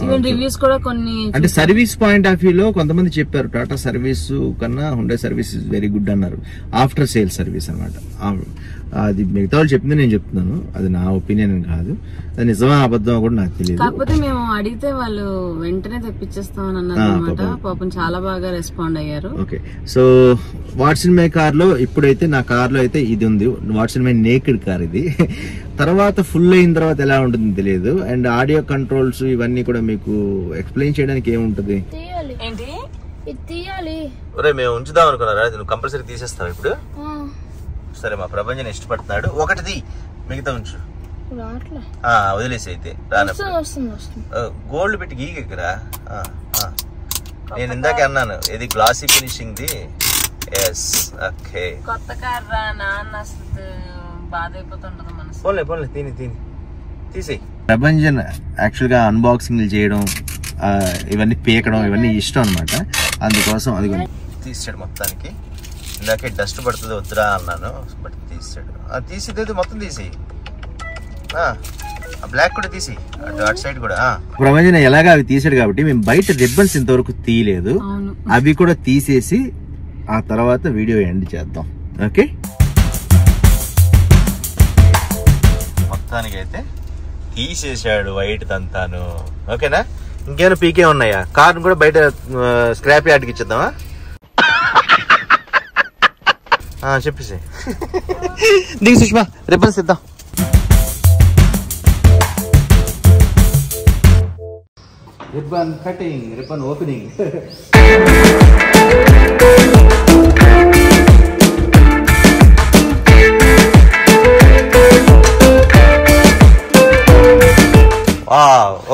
ఈవెన్ రివ్యూస్ కూడా కొన్ని అంటే సర్వీస్ పాయింట్ ఆఫ్ వ్యూ లో కొంతమంది చెప్పారు టాటా సర్వీస్ కన్నా Hyundai service is very good అన్నారు. ఆఫ్టర్ సేల్ సర్వీస్ అనమాట. అది మిగతా వాళ్ళు చెప్పింది నేను చెప్తున్నాను, అది నా ఒపీనియన్ కాదు. అది నిజమా అబద్ధం కూడా నాకు తెలియదు. కాకపోతే మేము అడిగితే వాళ్ళు వెంటనే తెప్పించేస్తామని అన్నారు అనమాట. పాపం చాలా బాగా రెస్పాండ్ అయ్యారు. Okay, so what's in my car లో ఇప్పుడైతే నా కార్ లో అయితే ఇది ఉంది, what's in my naked car ఇది. తర్వాత ఫుల్ అయిన తర్వాత ఎలా ఉంటుందో తెలియదు. అండ్ ఆడియో కంట్రోల్స్ ఇవన్నీ కూడా మీకు ఎక్స్ప్లెయిన్ చేయడానికి ఏముంటది ఏంటి తీయాలి. మేము ఉంచుదాం అనుకున్నారా, నువ్వు కంపల్సరీ తీసేస్తావు ఇప్పుడు? సరే, మా ప్రపంచం ఇష్టపడుతున్నాడు, ఒకటిది మిగతా ఉంచు, వదిలేసి అయితే గోల్డ్ పెట్టి గీకెక్కరా. నేను ఇందాక అన్నాను ఇది గ్లాసీ ఫినిషింగ్ ది. Yes, okay. కొత్త కార్ రా నాన్న, బాధ అయిపోతుంటది మనసు. పోన్లే తీసి. ప్రభంజన్ యాక్చువల్ గా అన్బాక్సింగ్ చేయడం ఇవన్నీ పీకడం ఇవన్నీ ఇష్టం అనమాట. అందుకోసం అది తీసాడు మొత్తానికి. ఇందాకే డస్ట్ పడుతుంది వద్దురా అన్నాను, బట్ తీసాడు. తీసి మొత్తం తీసి, బ్లాక్ కూడా తీసి, అటు సైడ్ కూడా. ప్రభంజన్ ఎలాగా అవి తీసాడు కాబట్టి మేము బయట రిబ్బన్స్ ఇంతవరకు తీయలేదు, అవి కూడా తీసేసి ఆ తర్వాత వీడియో ఎండ్ చేద్దాం. ఓకే, మొత్తానికి అయితే తీసేసాడు వైట్ దంతాను. ఓకేనా, ఇంకేమైనా పీకే ఉన్నాయా? కార్ కూడా బయట స్క్రాప్ యార్డ్కి ఇచ్చేద్దామా? చెప్పేసి దిగు సుష్మా, రిబ్బన్స్ ఇద్దాం. Ribbon cutting, ribbon opening.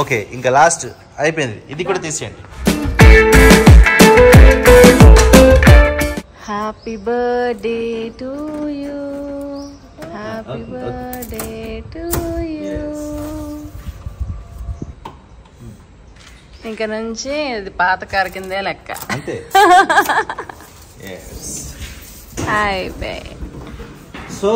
Okay, ఇంకా లాస్ట్ అయిపోయింది, ఇది కూడా తీసేయండి. Happy birthday to you, happy birthday to you. ఇంకా నుంచి ఇది పాత కారు కిందే లెక్క. అంతే. సో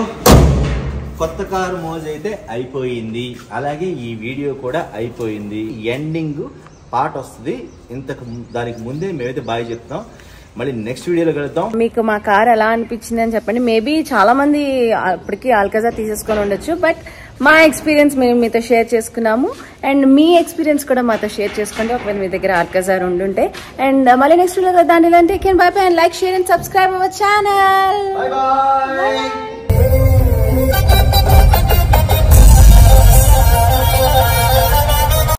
కొత్త కారు మోజ్ అయితే అయిపోయింది, అలాగే ఈ వీడియో కూడా అయిపోయింది. ఎండింగ్ పార్ట్ వస్తుంది, దానికి ముందే మేమైతే బాయ్ చెప్తాం. మళ్ళీ నెక్స్ట్ వీడియోలో కలుద్దాం. మీకు మా కార్ ఎలా అనిపించింది అని చెప్పండి. మేబీ చాలా మంది ఇప్పటికీ ఆల్కజార్ తీసేసుకొని ఉండొచ్చు, బట్ మా ఎక్స్పీరియన్స్ మేము మీతో షేర్ చేసుకున్నాము. అండ్ మీ ఎక్స్పీరియన్స్ కూడా మాతో షేర్ చేసుకోండి ఒకవేళ మీ దగ్గర ఆల్కజార్ ఉండుంటే. అండ్ మళ్ళీ నెక్స్ట్ వీడియోలో దాని ఇలాంటి by by, and like, share and subscribe our channel. By by.